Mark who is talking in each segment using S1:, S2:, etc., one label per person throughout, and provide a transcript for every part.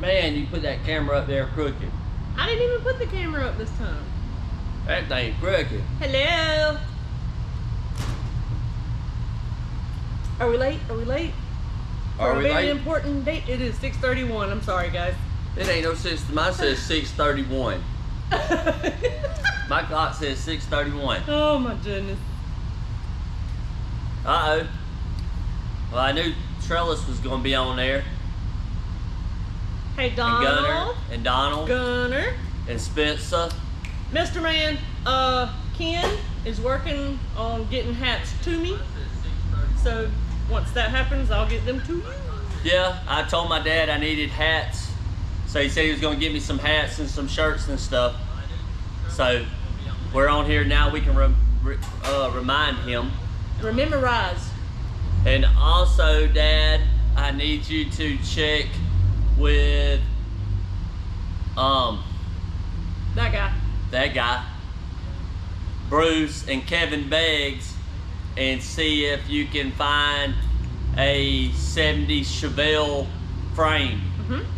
S1: Man, you put that camera up there crooked.
S2: I didn't even put the camera up this time.
S1: That thing crooked.
S2: Hello. Are we late? Are we late? For a very important date. It is 6:31. I'm sorry, guys.
S1: It ain't no 6. Mine says 6:31. My clock says 6:31.
S2: Oh my goodness.
S1: Uh-oh. Well, I knew Trellis was going to be on there.
S2: Hey, Donald.
S1: And Gunner. And Donald.
S2: Gunner.
S1: And Spencer.
S2: Mr. Man, Ken is working on getting hats to me. So once that happens, I'll get them to you.
S1: Yeah, I told my dad I needed hats. So he said he was going to get me some hats and some shirts and stuff. So we're on here now. We can remind him.
S2: Rememorize.
S1: And also, Dad, I need you to check with that guy, Bruce and Kevin Beggs, and see if you can find a 70s Chevelle frame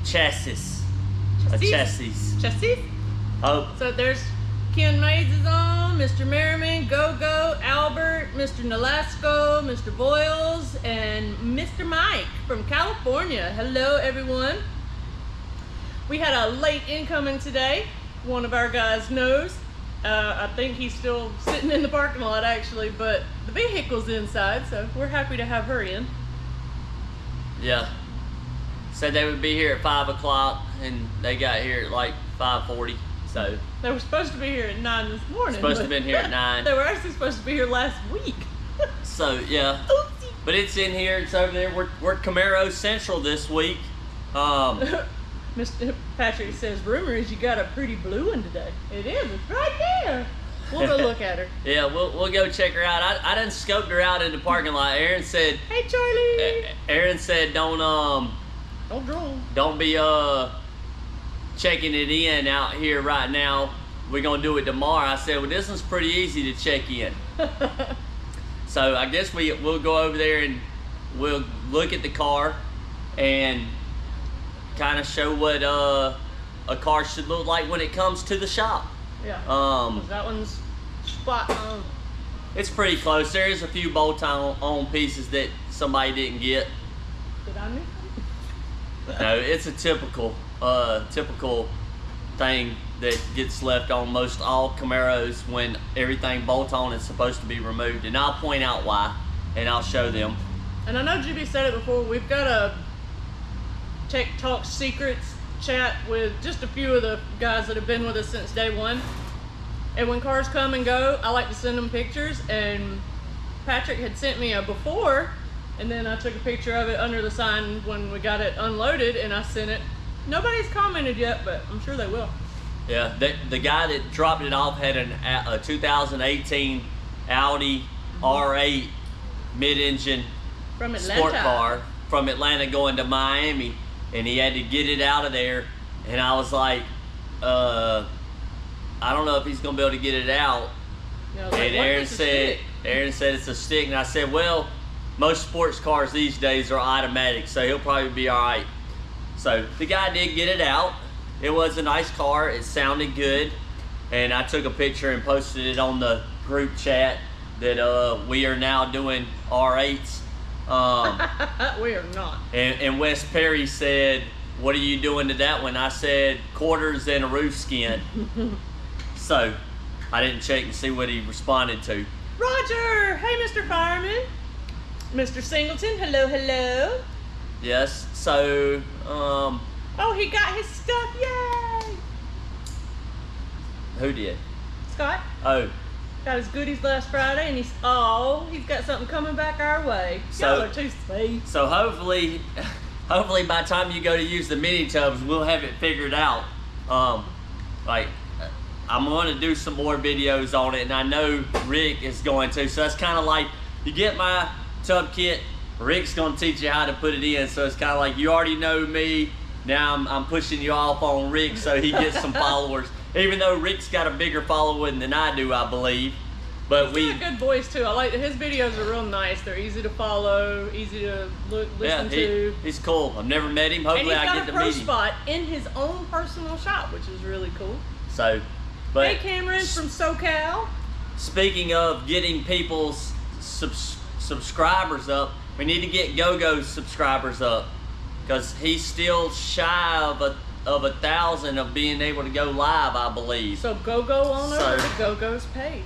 S1: chassis. A chassis. Oh.
S2: So there's Ken Mays is on, Mr. Merriman, Go-Go, Albert, Mr. Nolasco, Mr. Boyles, and Mr. Mike from California. Hello, everyone. We had a late incoming today. One of our guys knows. I think he's still sitting in the parking lot, actually, but the vehicle's inside, so we're happy to have her in.
S1: Yeah. Said they would be here at 5 o'clock, and they got here at like 5:40. So
S2: they were supposed to be here at 9 this morning.
S1: Supposed to have been here at 9.
S2: They were actually supposed to be here last week.
S1: So yeah. Oopsie. But it's in here. It's over there. We're Camaro Central this week.
S2: Mr. Patrick says, rumor is you got a pretty blue one today. It is. It's right there. We'll go look at her.
S1: Yeah, we'll go check her out. I done scoped her out in the parking lot. Aaron said,
S2: "Hey, Charlie."
S1: Aaron said, don't be checking it in out here right now. We're gonna do it tomorrow. I said, well, this one's pretty easy to check in. So I guess we'll go over there and we'll look at the car and kind of show what a car should look like when it comes to the shop.
S2: Yeah. That one's spot on.
S1: It's pretty close. There is a few bolt-on pieces that somebody didn't get.
S2: Did I miss them?
S1: No, it's a typical thing that gets left on most all Camaros when everything bolt-on is supposed to be removed. And I'll point out why, and I'll show them. And
S2: I know GB said it before, we've got a Tech Talk Secrets chat with just a few of the guys that have been with us since day one. And when cars come and go, I like to send them pictures, and Patrick had sent me a before, and then I took a picture of it under the sign when we got it unloaded, and I sent it. Nobody's commented yet, but I'm sure they will.
S1: Yeah, the guy that dropped it off had a 2018 Audi R8 mid-engine sport car from Atlanta going to Miami, and he had to get it out of there, and I was like, I don't know if he's gonna be able to get it out.
S2: And
S1: Aaron said it's a stick, and I said, well, most sports cars these days are automatic, so he'll probably be all right. So the guy did get it out. It was a nice car. It sounded good, and I took a picture and posted it on the group chat that we are now doing R8s.
S2: We are not.
S1: And Wes Perry said, what are you doing to that one? I said, quarters and a roof skin. So I didn't check and see what he responded to.
S2: Roger! Hey, Mr. Fireman. Mr. Singleton, hello, hello.
S1: Yes, so,
S2: oh, he got his stuff, yay!
S1: Who did?
S2: Scott.
S1: Oh.
S2: Got his goodies last Friday, and he's got something coming back our way. Y'all are too sweet.
S1: So hopefully by the time you go to use the mini tubs, we'll have it figured out. I'm going to do some more videos on it, and I know Rick is going to. So that's kind of like, you get my tub kit, Rick's going to teach you how to put it in. So it's kind of like, you already know me, now I'm pushing you off on Rick so he gets some followers. Even though Rick's got a bigger following than I do, I believe. But
S2: He's got a good voice too. I like his videos are real nice. They're easy to follow, easy to listen to.
S1: He's cool. I've never met him. Hopefully I get to meet him.
S2: And he's got a pro spot in his own personal shop, which is really cool.
S1: So, but
S2: hey, Cameron from SoCal.
S1: Speaking of getting people's subscribers up, we need to get Go-Go's subscribers up, because he's still shy of 1,000 of being able to go live, I believe.
S2: So Go-Go on over to Go-Go's page.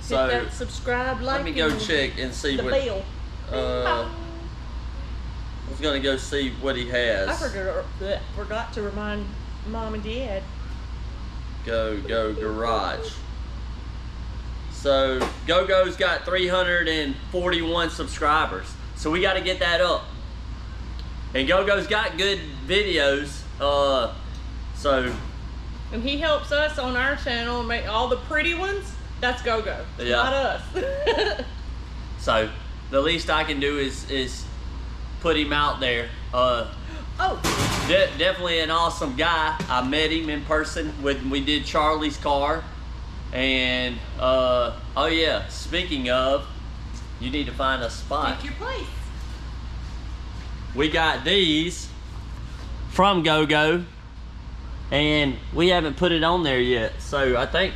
S1: So
S2: hit that subscribe, like,
S1: let me go check and see
S2: the
S1: what.
S2: bell.
S1: I was gonna go see what he has.
S2: I forgot to remind Mom and Dad.
S1: Go Garage. So Go-Go's got 341 subscribers. So we got to get that up. And Go-Go's got good videos. So.
S2: And he helps us on our channel make all the pretty ones. That's Go-Go, not us.
S1: So the least I can do is put him out there. Definitely an awesome guy. I met him in person when we did Charlie's car. And oh yeah, speaking of, you need to find a spot.
S2: Pick your place.
S1: We got these from Go-Go, and we haven't put it on there yet. So I think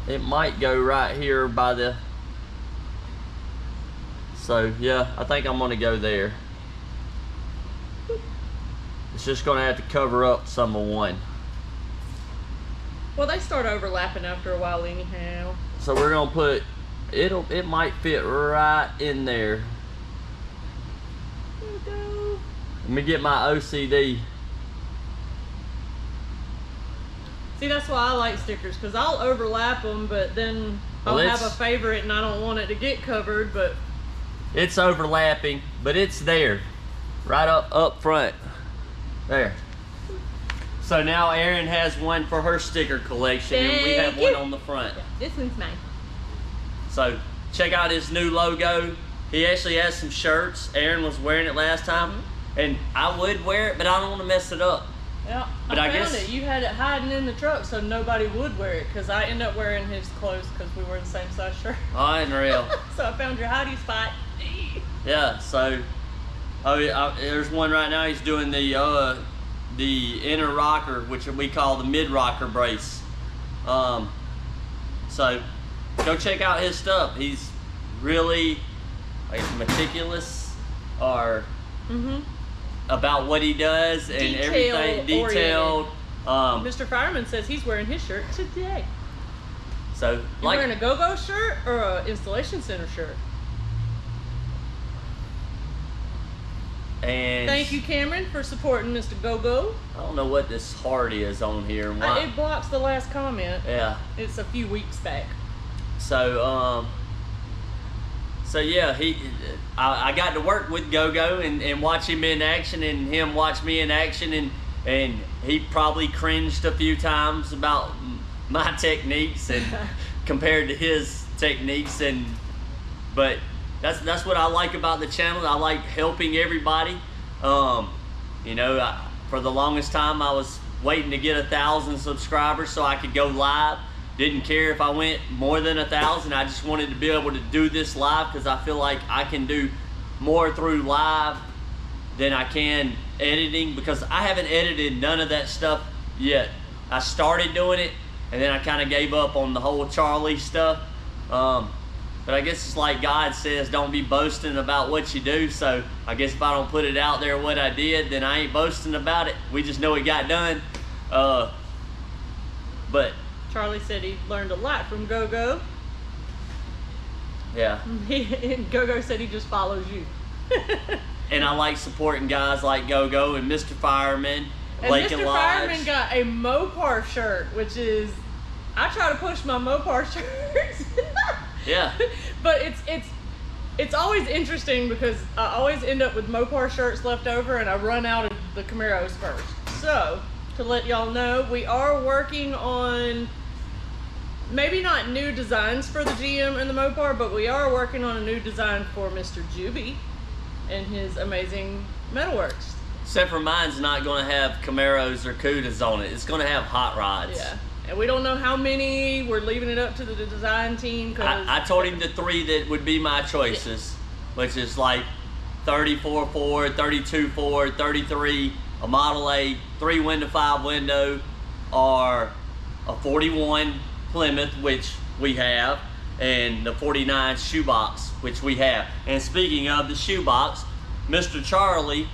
S1: it might go right here by the. So yeah, I think I'm gonna go there. It's just gonna have to cover up some of one.
S2: Well, they start overlapping after a while anyhow.
S1: So we're gonna put, it might fit right in there.
S2: Go.
S1: Let me get my OCD.
S2: See, that's why I like stickers, because I'll overlap them, but then I'll have a favorite and I don't want it to get covered, but.
S1: It's overlapping, but it's there. Right up front. There. So now Erin has one for her sticker collection, and we have one on the front.
S2: This one's mine.
S1: So check out his new logo. He actually has some shirts. Erin was wearing it last time, and I would wear it, but I don't want to mess it up.
S2: Yeah,
S1: but I
S2: found
S1: guess
S2: it. You had it hiding in the truck so nobody would wear it, because I end up wearing his clothes because we wear the same size shirt.
S1: Oh, unreal.
S2: So I found your hiding spot.
S1: Yeah, so there's one right now. He's doing the inner rocker, which we call the mid rocker brace. So go check out his stuff. He's really meticulous or about what he does and everything detailed.
S2: Mr. Fireman says he's wearing his shirt today.
S1: So
S2: you wearing a Go-Go shirt or a Installation Center shirt?
S1: And
S2: thank you, Cameron, for supporting Mr. Go-Go.
S1: I don't know what this heart is on here. Why?
S2: It blocks the last comment.
S1: Yeah.
S2: It's a few weeks back.
S1: So, so yeah, I got to work with Go-Go and watch him in action, and him watch me in action, and he probably cringed a few times about my techniques and compared to his techniques, but that's what I like about the channel. I like helping everybody. You know, for the longest time I was waiting to get 1,000 subscribers so I could go live. Didn't care if I went more than 1,000. I just wanted to be able to do this live, because I feel like I can do more through live than I can editing, because I haven't edited none of that stuff yet. I started doing it, and then I kind of gave up on the whole Charlie stuff. But I guess it's like God says, don't be boasting about what you do. So I guess if I don't put it out there what I did, then I ain't boasting about it. We just know it got done. But
S2: Charlie said he learned a lot from Go-Go.
S1: Yeah.
S2: Go-Go said he just follows you.
S1: And I like supporting guys like Go-Go and Mr. Fireman, Lake and
S2: Mr.
S1: Lodge.
S2: Fireman got a Mopar shirt, which is, I try to push my Mopar shirts.
S1: Yeah.
S2: But it's always interesting, because I always end up with Mopar shirts left over, and I run out of the Camaros first. So, to let y'all know, we are working on maybe not new designs for the GM and the Mopar, but we are working on a new design for Mr. Juby and his amazing metalworks.
S1: Except for mine's not going to have Camaros or Cudas on it. It's going to have hot rods.
S2: Yeah. And we don't know how many. We're leaving it up to the design team. Cause
S1: I told him the 3 that would be my choices, which is like 34 Ford, 32 Ford, 33, a Model A, 3 window, 5 window, or a 41 Plymouth, which we have, and the 49 shoebox, which we have. And speaking of the shoebox, Mr. Charlie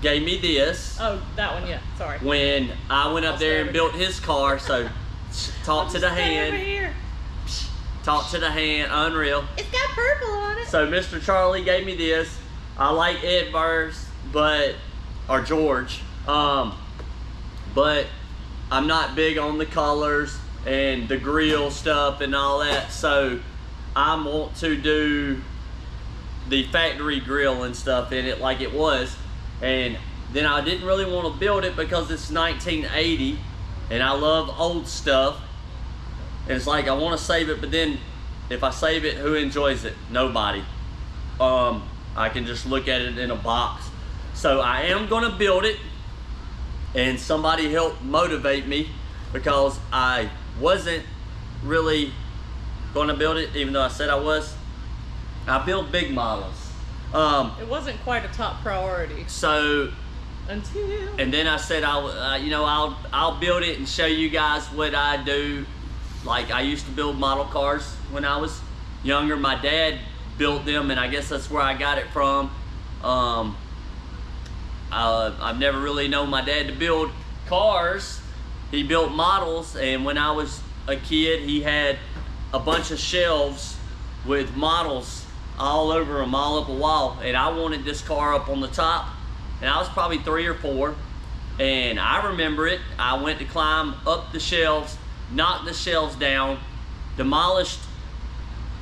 S1: gave me this.
S2: Oh, that one, yeah, sorry.
S1: When I went up there and built his car, so talk to the hand.
S2: Over here.
S1: Talk to the hand, unreal.
S2: It's got purple on it.
S1: So Mr. Charlie gave me this. I like Edverse, or George, but I'm not big on the colors and the grill stuff and all that. So I want to do the factory grill and stuff in it like it was. And then I didn't really want to build it because it's 1980 and I love old stuff. And it's like I want to save it, but then if I save it, who enjoys it? Nobody. I can just look at it in a box. So I am going to build it, and somebody helped motivate me because I wasn't really going to build it, even though I said I was. I build big models.
S2: It wasn't quite a top priority.
S1: So
S2: until.
S1: And then I said I'll build it and show you guys what I do. Like I used to build model cars when I was younger. My dad built them, and I guess that's where I got it from. I've never really known my dad to build cars. He built models, and when I was a kid, he had a bunch of shelves with models all over them, all up a wall. And I wanted this car up on the top, and I was probably 3 or 4. And I remember it. I went to climb up the shelves, knocked the shelves down, demolished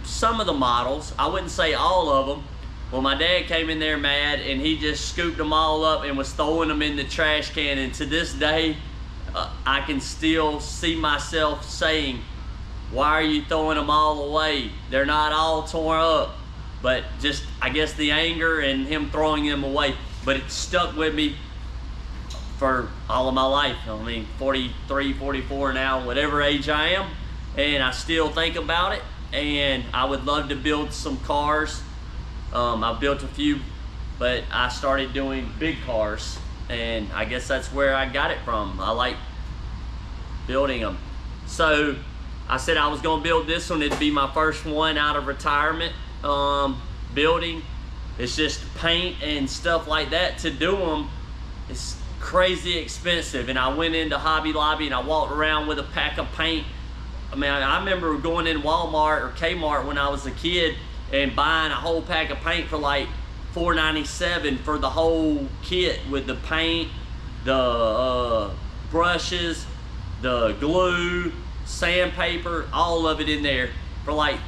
S1: some of the models. I wouldn't say all of them. Well, my dad came in there mad, and he just scooped them all up and was throwing them in the trash can. And to this day, I can still see myself saying, why are you throwing them all away? They're not all torn up. But just, I guess, the anger and him throwing them away. But it stuck with me for all of my life. I mean, 43, 44 now, whatever age I am. And I still think about it. And I would love to build some cars. I've built a few, but I started doing big cars. And I guess that's where I got it from. I like building them. So I said I was going to build this one. It'd be my first one out of retirement building. It's just paint and stuff like that. To do them, it's crazy expensive. And I went into Hobby Lobby and I walked around with a pack of paint. I mean, I remember going in Walmart or Kmart when I was a kid and buying a whole pack of paint for like $4.97 for the whole kit, with the paint, the brushes, the glue, sandpaper, all of it in there for like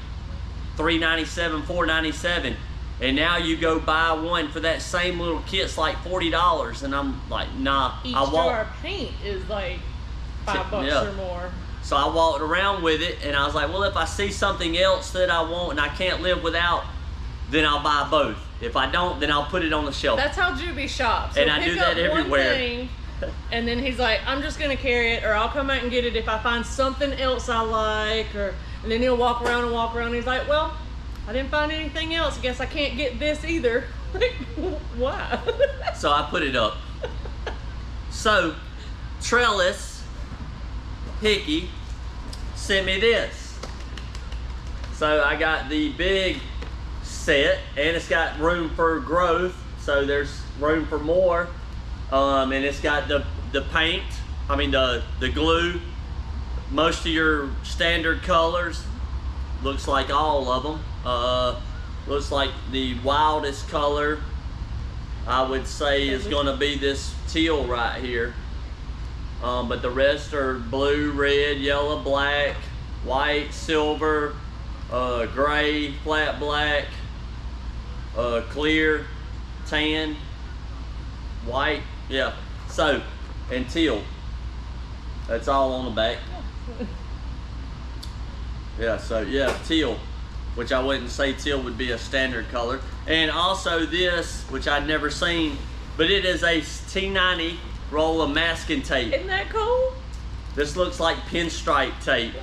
S1: $3.97, $4.97. And now you go buy one for that same little kit's like $40, and I'm like, nah.
S2: Each jar of paint is like $5 or more.
S1: So I walked around with it, and I was like, well, if I see something else that I want and I can't live without, then I'll buy both. If I don't, then I'll put it on the shelf.
S2: That's how Juby shops.
S1: And I do that everywhere.
S2: One thing, and then he's like, I'm just gonna carry it, or I'll come out and get it if I find something else I like, and then he'll walk around and he's like, well, I didn't find anything else. I guess I can't get this either. Like, why?
S1: So I put it up. So Trellis Hickey sent me this. So I got the big set, and it's got room for growth, so there's room for more. And it's got the paint, I mean the glue, most of your standard colors, looks like all of them. Looks like the wildest color I would say is gonna be this teal right here. But the rest are blue, red, yellow, black, white, silver, gray, flat black, clear, tan, white, yeah. So, and teal. That's all on the back. Yeah, so yeah, teal, which I wouldn't say teal would be a standard color. And also this, which I'd never seen, but it is a T90 roll of masking tape.
S2: Isn't that cool?
S1: This looks like pinstripe tape,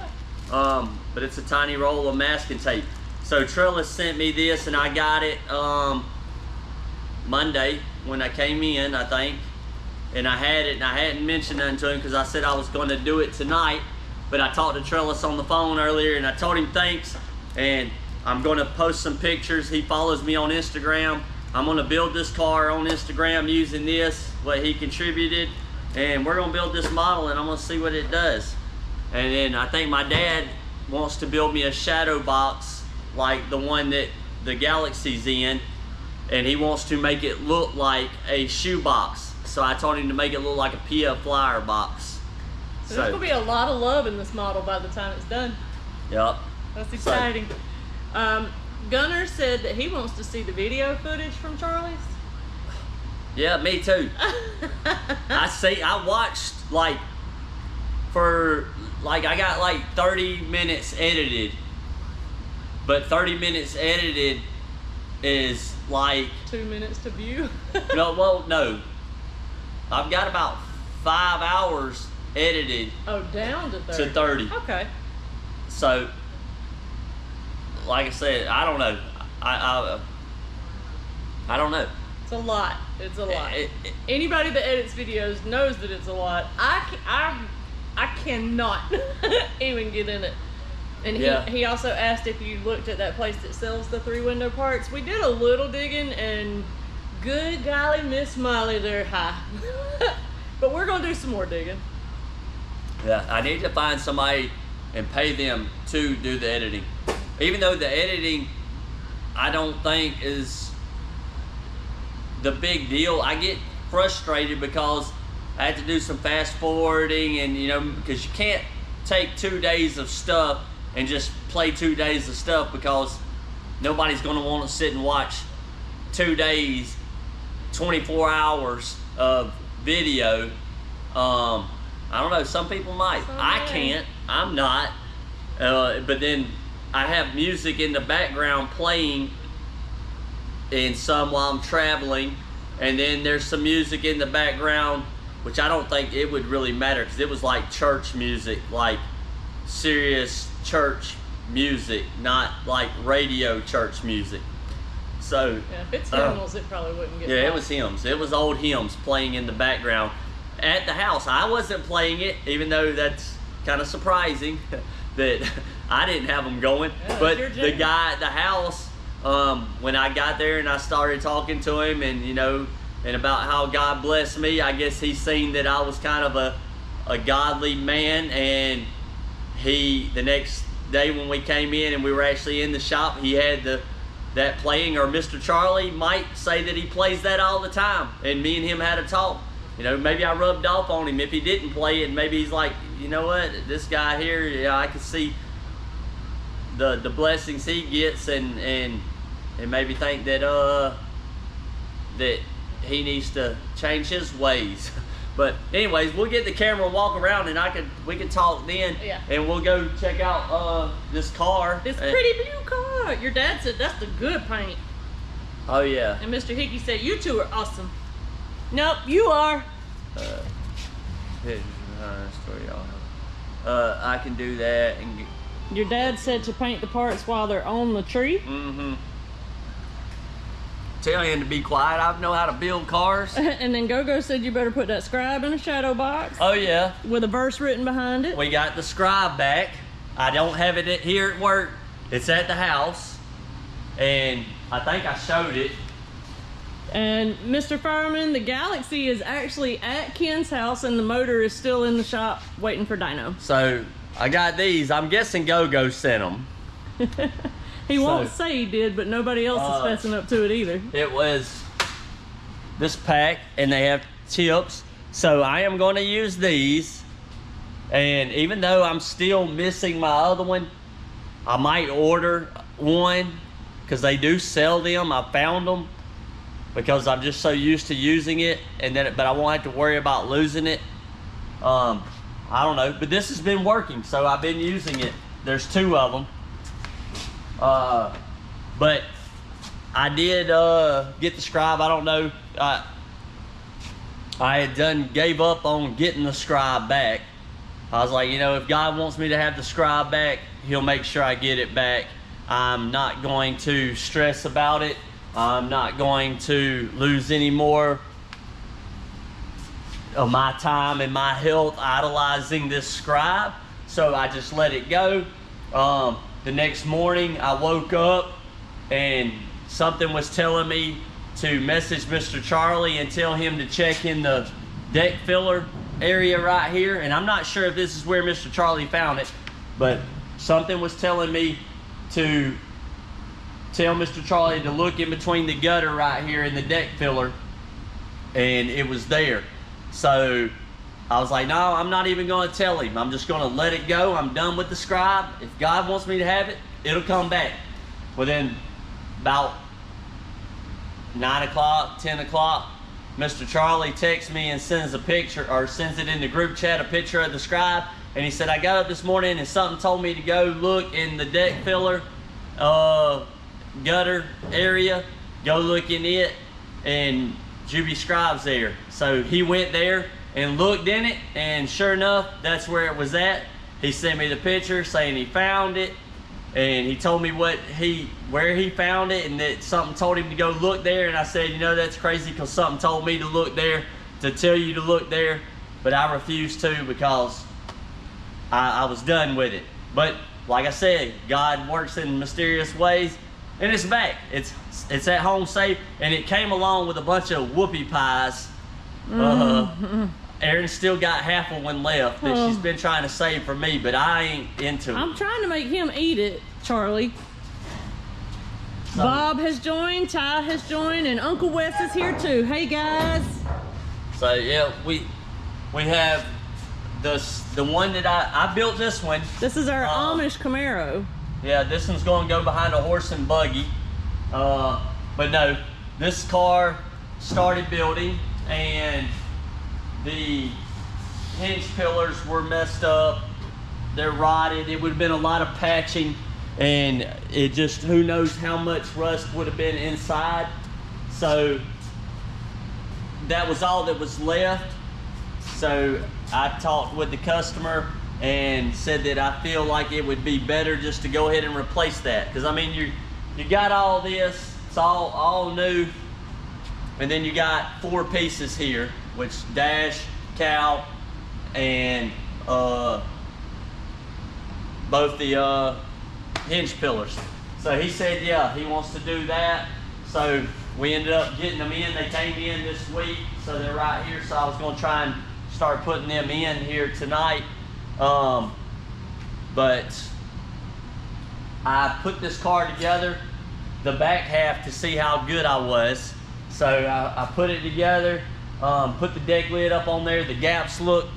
S1: but it's a tiny roll of masking tape. So Trellis sent me this, and I got it Monday when I came in, I think. And I had it, and I hadn't mentioned nothing to him because I said I was going to do it tonight. But I talked to Trellis on the phone earlier, and I told him thanks. And I'm going to post some pictures. He follows me on Instagram. I'm going to build this car on Instagram using this, what he contributed. And we're going to build this model, and I'm going to see what it does. And then I think my dad wants to build me a shadow box like the one that the Galaxy's in. And he wants to make it look like a shoe box. So I told him to make it look like a PF Flyer box.
S2: So there's going to be a lot of love in this model by the time it's done.
S1: Yep.
S2: That's exciting. Gunner said that he wants to see the video footage from Charlie's.
S1: Yeah, me too. I watched I got like 30 minutes edited. But 30 minutes edited is like
S2: 2 minutes to view.
S1: No. I've got about 5 hours edited.
S2: Oh, down to
S1: 30.
S2: Okay.
S1: So, like I said, I don't know. I don't know.
S2: It's a lot. It's a lot. Anybody that edits videos knows that it's a lot. I cannot even get in it. And he also asked if you looked at that place that sells the 3-window parts. We did a little digging, and good golly, Miss Molly, they're high. But we're gonna do some more digging.
S1: Yeah, I need to find somebody and pay them to do the editing. Even though the editing, I don't think is the big deal. I get frustrated because I had to do some fast forwarding, and because you can't take 2 days of stuff and just play 2 days of stuff, because nobody's going to want to sit and watch 2 days, 24 hours of video. I don't know, some people might. I can't. I'm not. But then I have music in the background playing, and some while I'm traveling, and then there's some music in the background, which I don't think it would really matter, because it was like church music, like serious church music, not like radio church music. So
S2: yeah, if it's hymnals, it probably wouldn't get.
S1: Yeah, it was hymns. It was old hymns playing in the background at the house. I wasn't playing it, even though that's kind of surprising that I didn't have them going.
S2: Yeah,
S1: but the guy at the house, when I got there and I started talking to him, and and about how God blessed me, I guess he's seen that I was kind of a godly man. And the next day when we came in and we were actually in the shop, he had that playing, or Mr. Charlie might say that he plays that all the time, and me and him had a talk. Maybe I rubbed off on him if he didn't play it, and maybe he's like, you know what, this guy here, yeah, I can see the blessings he gets, and maybe think that that he needs to change his ways. But anyways, we'll get the camera and walk around, and we can talk then.
S2: Yeah.
S1: And we'll go check out this car.
S2: This pretty blue car. Your dad said that's the good paint.
S1: Oh yeah.
S2: And Mr. Hickey said you two are awesome. Nope, you are.
S1: I can do that. And
S2: your dad said to paint the parts while they're on the tree.
S1: Mm-hmm. Tell him to be quiet. I know how to build cars.
S2: And then Go-Go said you better put that scribe in a shadow box.
S1: Oh yeah.
S2: With a verse written behind it.
S1: We got the scribe back. I don't have it here at work. It's at the house. And I think I showed it.
S2: And Mr. Fireman, the Galaxy is actually at Ken's house, and the motor is still in the shop waiting for Dino.
S1: So I got these. I'm guessing Go-Go sent them.
S2: He won't say he did, but nobody else is fessing up to it either.
S1: It was this pack, and they have tips. So I am going to use these. And even though I'm still missing my other one, I might order one, because they do sell them. I found them because I'm just so used to using it, but I won't have to worry about losing it. I don't know, but this has been working, so I've been using it. There's 2 of them. But I did get the scribe. I don't know. I had gave up on getting the scribe back. I was like, you know, if God wants me to have the scribe back, he'll make sure I get it back. I'm not going to stress about it. I'm not going to lose any more of my time and my health idolizing this scribe. So I just let it go. The next morning I woke up and something was telling me to message Mr. Charlie and tell him to check in the deck filler area right here. And I'm not sure if this is where Mr. Charlie found it, but something was telling me to tell Mr. Charlie to look in between the gutter right here in the deck filler, and it was there. So I was like, no, I'm not even going to tell him. I'm just going to let it go. I'm done with the scribe. If God wants me to have it, it'll come back. Well, then about 9 o'clock, 10 o'clock, Mr. Charlie texts me and sends a picture, or sends it in the group chat, a picture of the scribe. And he said, I got up this morning and something told me to go look in the deck filler gutter area. Go look in it, and Juby Scribe's there. So he went there and looked in it, and sure enough, that's where it was at. He sent me the picture saying he found it, and he told me where he found it, and that something told him to go look there. And I said, you know, that's crazy, because something told me to look there, to tell you to look there, but I refused to, because I was done with it. But like I said, God works in mysterious ways, and it's back. It's at home safe, and it came along with a bunch of whoopie pies. Erin's still got half of one left that she's been trying to save for me, but I ain't into it.
S2: I'm trying to make him eat it, Charlie. So, Bob has joined, Ty has joined, and Uncle Wes is here too. Hey guys.
S1: So yeah, we have the one that I built this one.
S2: This is our Amish Camaro. Yeah,
S1: this one's going to go behind a horse and buggy. But no, this car started building, and the hinge pillars were messed up. They're rotted. It would have been a lot of patching, and it just, who knows how much rust would have been inside. So that was all that was left. So I talked with the customer and said that I feel like it would be better just to go ahead and replace that. Because I mean, you got all this, it's all new, and then you got 4 pieces here, which dash, cowl, and both the hinge pillars. So he said, yeah, he wants to do that. So we ended up getting them in. They came in this week, so they're right here. So I was going to try and start putting them in here tonight. But I put this car together, the back half, to see how good I was. So I put it together, put the deck lid up on there. The gaps look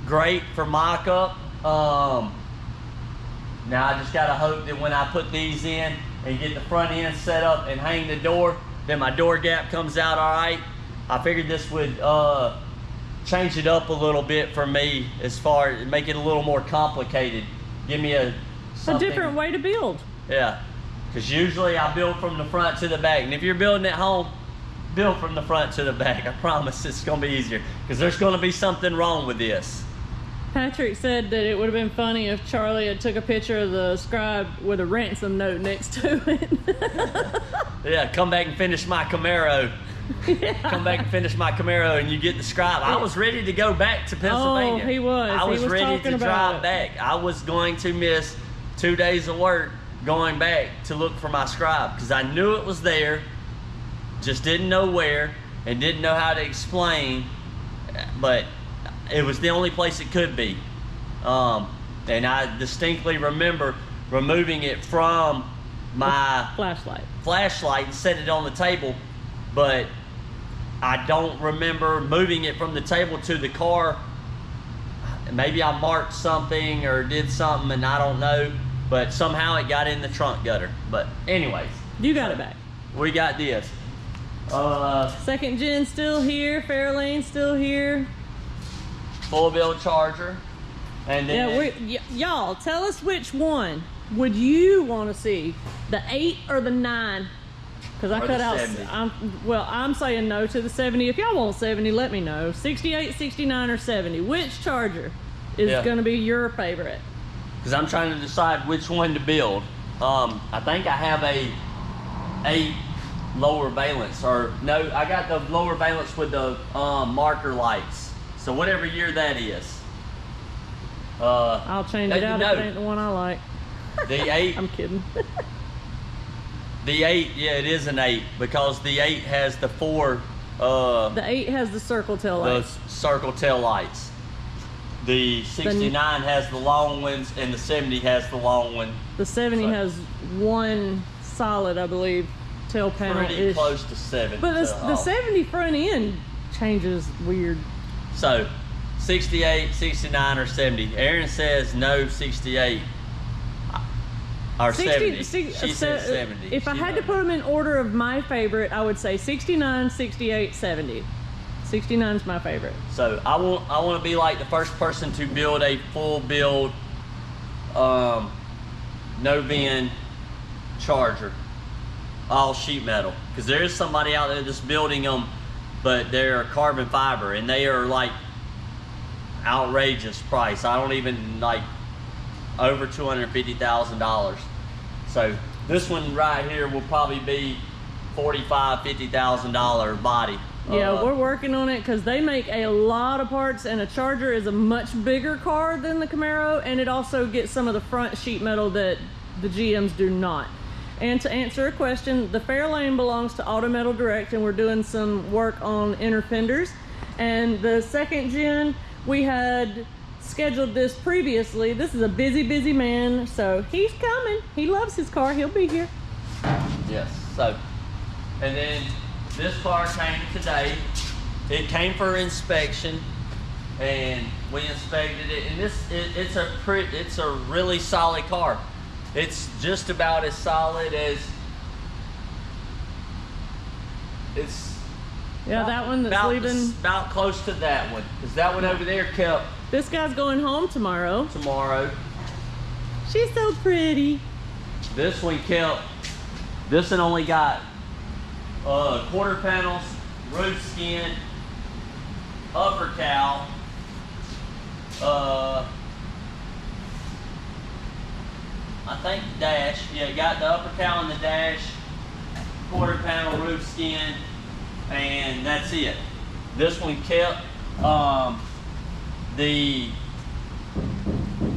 S1: great for mock-up. Now I just gotta hope that when I put these in and get the front end set up and hang the door, then my door gap comes out all right. I figured this would change it up a little bit for me, as far as make it a little more complicated. Give me a
S2: different way to build.
S1: Yeah, because usually I build from the front to the back, and if you're building at home, build from the front to the back. I promise it's gonna be easier, because there's gonna be something wrong with this.
S2: Patrick said that it would have been funny if Charlie had took a picture of the scribe with a ransom note next to it.
S1: Yeah, come back and finish my Camaro. Yeah. Come back and finish my Camaro, and you get the scribe. I was ready to go back to Pennsylvania.
S2: Oh, he was.
S1: I was ready to drive back. I was going to miss 2 days of work going back to look for my scribe, because I knew it was there, just didn't know where and didn't know how to explain, but it was the only place it could be. And I distinctly remember removing it from my flashlight and set it on the table, but I don't remember moving it from the table to the car. Maybe I marked something or did something, and I don't know, but somehow it got in the trunk gutter. But anyways,
S2: you got it back.
S1: We got this.
S2: Second gen still here, Fairlane still here.
S1: Full bill charger. And then
S2: y'all tell us which one would you want to see, the 8 or the 9? Because I cut out
S1: 70.
S2: I'm saying no to the 70. If y'all want 70, let me know. 68, 69, or 70. Which charger? is
S1: Yeah.
S2: going to be your favorite.
S1: Because I'm trying to decide which one to build. I think I have a 8 lower valence, or no, I got the lower valence with the marker lights. So whatever year that is.
S2: I'll change it out
S1: no.
S2: if it ain't the one I like.
S1: The 8.
S2: I'm kidding.
S1: The 8, yeah, it is an 8 because the 8 has the 4.
S2: The 8 has the circle tail lights.
S1: The circle tail lights. The 69 has the long ones, and the 70 has the long one.
S2: The 70 has one solid, I believe, tail panel.
S1: Pretty close to 70.
S2: But the 70 front end changes weird.
S1: So, 68, 69, or 70. Aaron says no 68. Or 70. She says 70.
S2: If I had to put them in order of my favorite, I would say 69, 68, 70. 69 is my favorite.
S1: So I want to be like the first person to build a full build, no VIN Charger, all sheet metal. Because there is somebody out there that's building them, but they're carbon fiber, and they are like outrageous price. I don't even like over $250,000. So this one right here will probably be $45,000-$50,000 body.
S2: Yeah, we're working on it because they make a lot of parts, and a Charger is a much bigger car than the Camaro, and it also gets some of the front sheet metal that the GMs do not. And to answer a question, the Fairlane belongs to Auto Metal Direct, and we're doing some work on inner fenders. And the second gen, we had scheduled this previously. This is a busy man, so he's coming. He loves his car. He'll be here.
S1: Yes. So, and then this car came today. It came for inspection, and we inspected it. And it's a really solid car. It's just about as solid as it's.
S2: Yeah, that one that's leaving.
S1: About close to that one, because that one over there kept.
S2: This guy's going home tomorrow. She's so pretty.
S1: This one kept. This one only got quarter panels, roof skin, upper cowl, I think the dash. Yeah, it got the upper cowl and the dash, quarter panel, roof skin, and that's it. This one kept the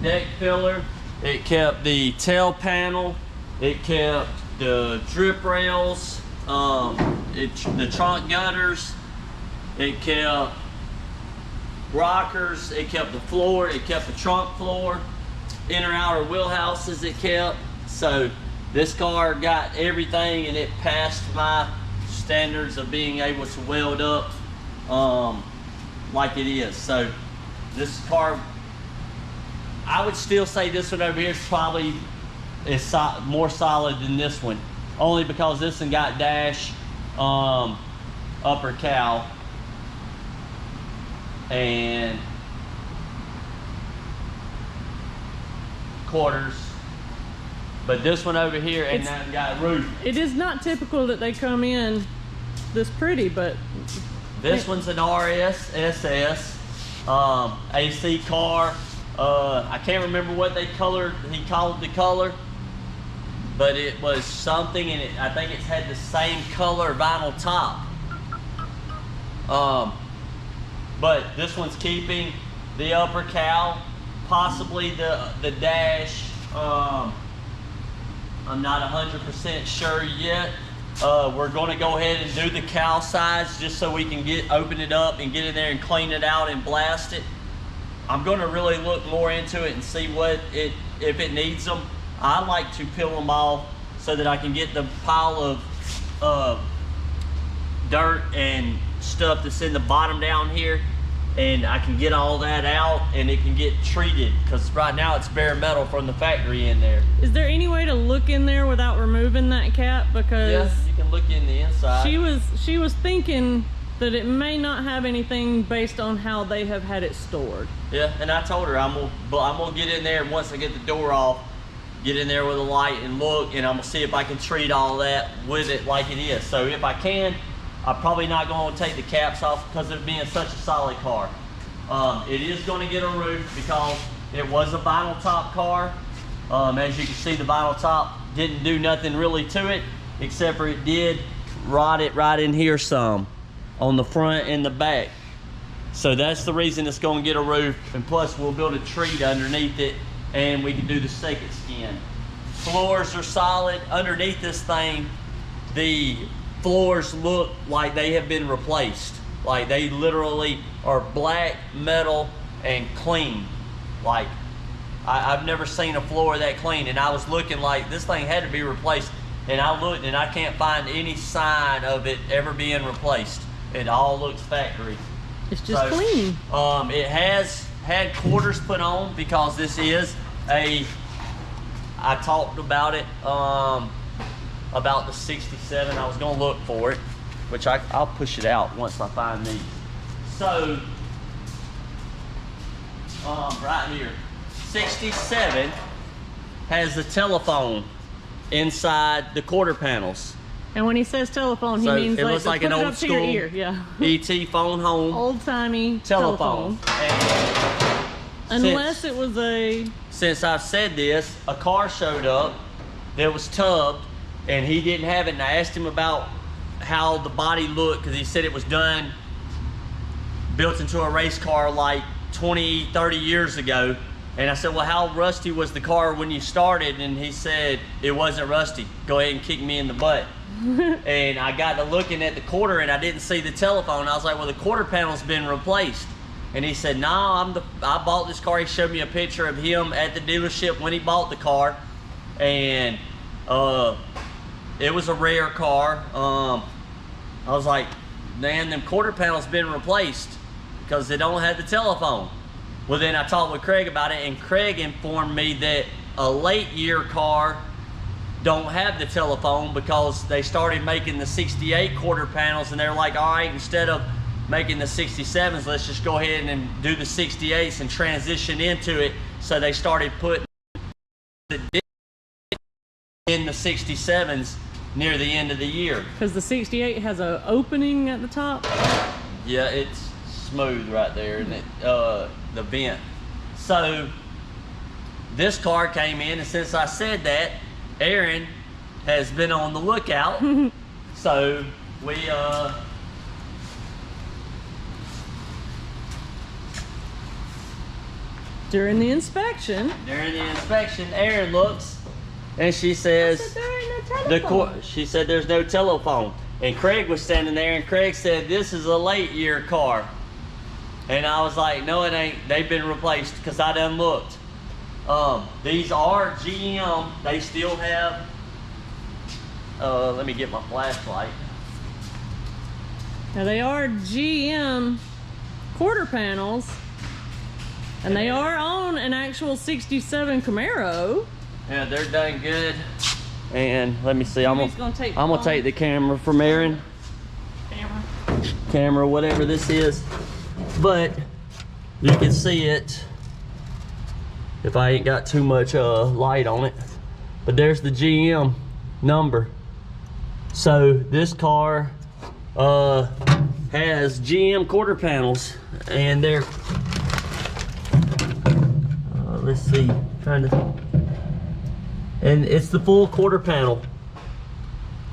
S1: deck filler, it kept the tail panel, it kept the drip rails, the trunk gutters, it kept rockers, it kept the floor, it kept the trunk floor, inner outer wheel houses it kept. So this car got everything, and it passed my standards of being able to weld up like it is. So this car, I would still say this one over here is probably more solid than this one, only because this one got dash, upper cowl, and quarters, but this one over here and that got roof.
S2: It is not typical that they come in this pretty, but
S1: this one's an RS SS AC car. I can't remember what he called the color, but it was something, and I think it's had the same color vinyl top. But this one's keeping the upper cowl, possibly the dash. I'm not 100% sure yet. We're going to go ahead and do the cowl sides just so we can open it up and get in there and clean it out and blast it. I'm going to really look more into it and see if it needs them. I like to peel them off so that I can get the pile of dirt and stuff that's in the bottom down here, and I can get all that out and it can get treated, because right now it's bare metal from the factory in there.
S2: is there any way to look in there without removing that cap? Because
S1: yes, you can look in the inside.
S2: She was thinking that it may not have anything based on how they have had it stored.
S1: Yeah, and I told her I'm gonna get in there once I get the door off, get in there with a light and look, and I'm gonna see if I can treat all that with it like it is. So if I can, I'm probably not gonna take the caps off because of it being such a solid car. It is going to get a roof because it was a vinyl top car. As you can see, the vinyl top didn't do nothing really to it, except for it did rot it right in here some on the front and the back. So that's the reason it's going to get a roof, and plus we'll build a treat underneath it and we can do the second skin. Floors are solid. Underneath this thing, the floors look like they have been replaced. Like they literally are black metal and clean. Like I've never seen a floor that clean, and I was looking like this thing had to be replaced, and I looked and I can't find any sign of it ever being replaced. It all looks factory.
S2: It's just clean.
S1: It has had quarters put on because this is I talked about it, about the 67. I was gonna look for it, which I'll push it out once I find these. So, right here, 67 has the telephone inside the quarter panels.
S2: And when he says telephone, he
S1: So
S2: means
S1: it looks like an old school
S2: ear. Yeah.
S1: ET phone home.
S2: Old-timey
S1: telephone.
S2: Unless it was a...
S1: Since I've said this, a car showed up that was tubbed, and he didn't have it, and I asked him about how the body looked, because he said it was done, built into a race car like 20, 30 years ago. And I said, well, how rusty was the car when you started? And he said, it wasn't rusty. Go ahead and kick me in the butt. And I got to looking at the quarter and I didn't see the telephone. I was like, well, the quarter panel's been replaced. And he said, no, I bought this car. He showed me a picture of him at the dealership when he bought the car. And it was a rare car. I was like, man, them quarter panels been replaced because they don't have the telephone. Well, then I talked with Craig about it, and Craig informed me that a late year car don't have the telephone because they started making the 68 quarter panels, and they're like, all right, instead of making the 67s, let's just go ahead and do the 68s and transition into it. So they started putting the in the 67s near the end of the year.
S2: Because the 68 has an opening at the top?
S1: Yeah, it's smooth right there, and the vent. So this car came in, and since I said that, Aaron has been on the lookout. So we
S2: during the inspection,
S1: Aaron looks and she says, she said there's no telephone. And Craig was standing there, and Craig said, this is a late year car. And I was like, no, it ain't. They've been replaced, because I done looked. These are GM. They still have, let me get my flashlight.
S2: Now they are GM quarter panels, and they are on an actual 67 Camaro.
S1: Yeah, they're done good. And let me see, I'm gonna take the camera from Aaron. Camera, whatever this is. But you can see it if I ain't got too much light on it. But there's the GM number. So this car has GM quarter panels, and they're let's see, and it's the full quarter panel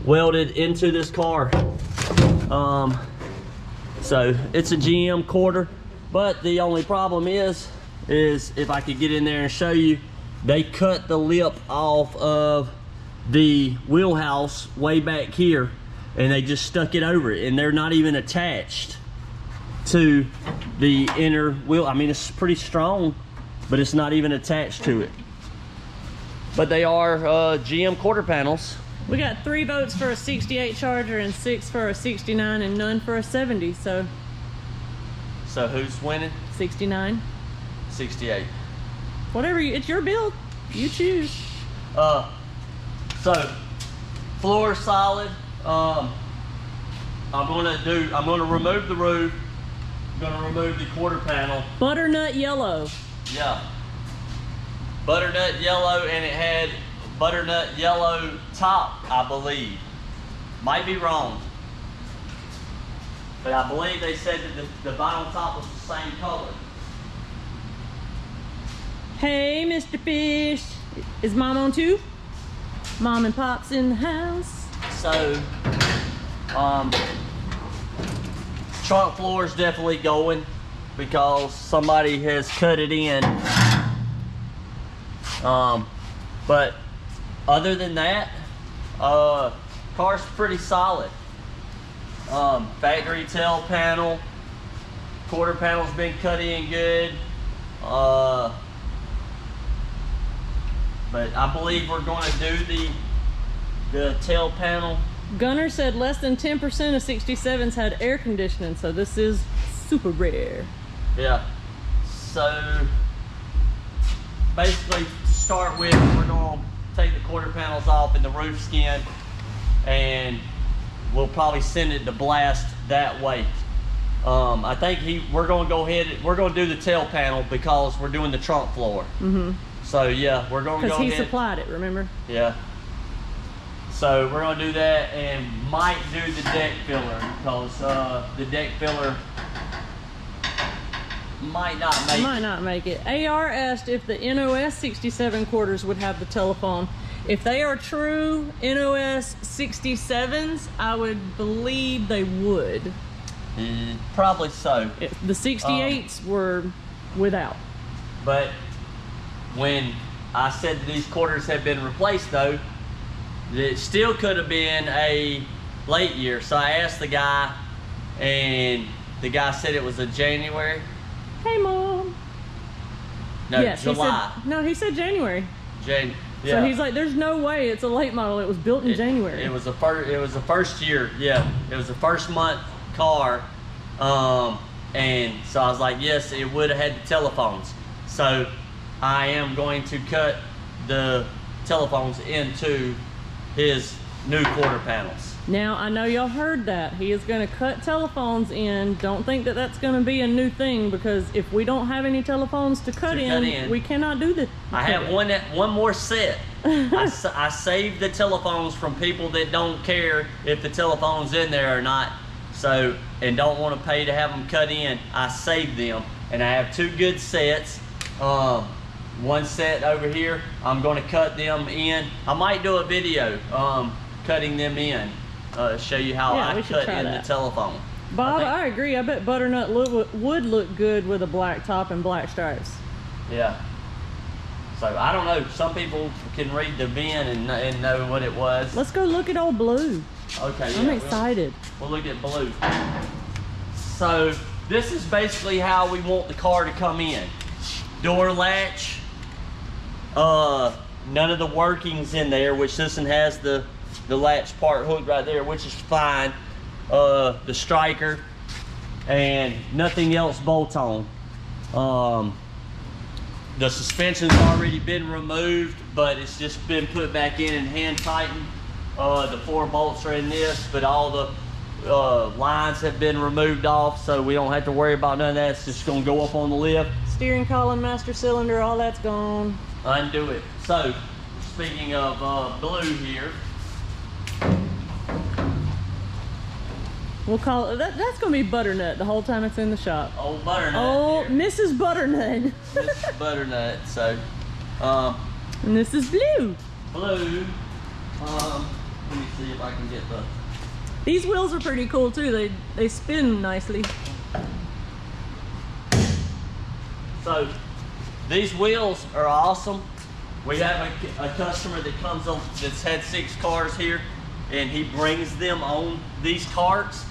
S1: welded into this car. So it's a GM quarter, but the only problem is if I could get in there and show you, they cut the lip off of the wheelhouse way back here, and they just stuck it over it, and they're not even attached to the inner wheel. I mean, it's pretty strong, but it's not even attached to it. But they are GM quarter panels.
S2: We got 3 votes for a 68 Charger and 6 for a 69 and none for a 70. So
S1: who's winning?
S2: 69.
S1: 68.
S2: Whatever it's your build. You choose.
S1: So floor solid. I'm gonna remove the roof. I'm gonna remove the quarter panel.
S2: Butternut yellow.
S1: Yeah. Butternut yellow, and it had butternut yellow top, I believe. Might be wrong. But I believe they said that the vinyl top was the same color.
S2: Hey, Mr. Fish. Is Mom on too? Mom and Pop's in the house.
S1: So, trunk floor is definitely going because somebody has cut it in. But other than that, car's pretty solid. Factory tail panel, quarter panel's been cut in good. But I believe we're going to do the tail panel.
S2: Gunner said less than 10% of 67s had air conditioning, so this is super rare.
S1: Yeah. So basically, to start with, we're going to take the quarter panels off and the roof skin, and we'll probably send it to blast that way. I think we're going to go ahead. We're going to do the tail panel because we're doing the trunk floor.
S2: Mm-hmm.
S1: So yeah, we're going to go ahead.
S2: Because he supplied it, remember?
S1: Yeah. So we're going to do that and might do the deck filler because the deck filler might not make it. AR asked if the NOS 67 quarters would have the telephone. If they are true NOS 67s, I would believe they would. Probably so.
S2: The 68s were without.
S1: But when I said that these quarters had been replaced though, it still could have been a late year. So I asked the guy, and the guy said it was a January.
S2: Hey, Mom.
S1: No,
S2: yes,
S1: July.
S2: He said January.
S1: Yeah.
S2: So he's like, there's no way it's a late model. It was built in January.
S1: It was the first year. Yeah, it was the first month car. And so I was like, yes, it would have had the telephones. So I am going to cut the telephones into his new quarter panels.
S2: Now, I know y'all heard that. He is going to cut telephones in. Don't think that that's going to be a new thing, because if we don't have any telephones to cut in, we cannot do this.
S1: I have one more set. I saved the telephones from people that don't care if the telephone's in there or not, so, and don't want to pay to have them cut in. I saved them, and I have two good sets. One set over here, I'm going to cut them in. I might do a video cutting them in, show you how I cut in the telephone.
S2: Bob, I agree. I bet butternut would look good with a black top and black stripes.
S1: Yeah. So I don't know. Some people can read the VIN and know what it was.
S2: Let's go look at old blue.
S1: Okay.
S2: I'm excited.
S1: We'll look at blue. So this is basically how we want the car to come in. Door latch. None of the workings in there, which this one has the latch part hooked right there, which is fine. The striker, and nothing else bolt on. The suspension's already been removed, but it's just been put back in and hand tightened. The 4 bolts are in this, but all the lines have been removed off, so we don't have to worry about none of that. It's just gonna go up on the lift.
S2: Steering column, master cylinder, all that's gone.
S1: Undo it. So, speaking of blue here,
S2: we'll call it, that's gonna be Butternut the whole time it's in the shop.
S1: Old Butternut.
S2: Oh,
S1: here.
S2: Mrs. Butternut.
S1: Mrs. Butternut. So,
S2: and this is blue.
S1: Blue. Let me see if I can get the.
S2: These wheels are pretty cool too. They spin nicely.
S1: So, these wheels are awesome. We have a customer that comes on that's had 6 cars here, and he brings them on these carts.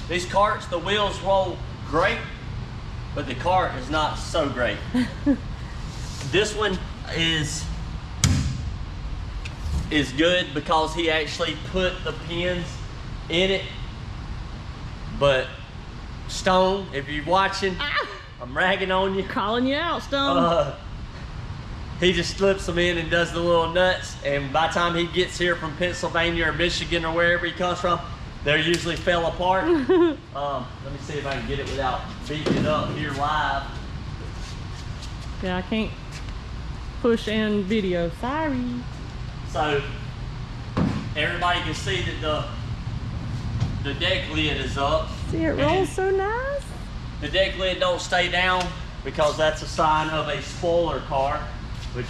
S1: These carts, the wheels roll great, but the cart is not so great. This one is good because he actually put the pins in it. But Stone, if you're watching, I'm ragging on you.
S2: Calling you out, Stone.
S1: He just slips them in and does the little nuts, and by the time he gets here from Pennsylvania or Michigan or wherever he comes from, they're usually fell apart. Let me see if I can get it without beating it up here live.
S2: Yeah, I can't push and video. Sorry.
S1: So everybody can see that the deck lid is up.
S2: See, it rolls so nice.
S1: The deck lid don't stay down because that's a sign of a spoiler car, which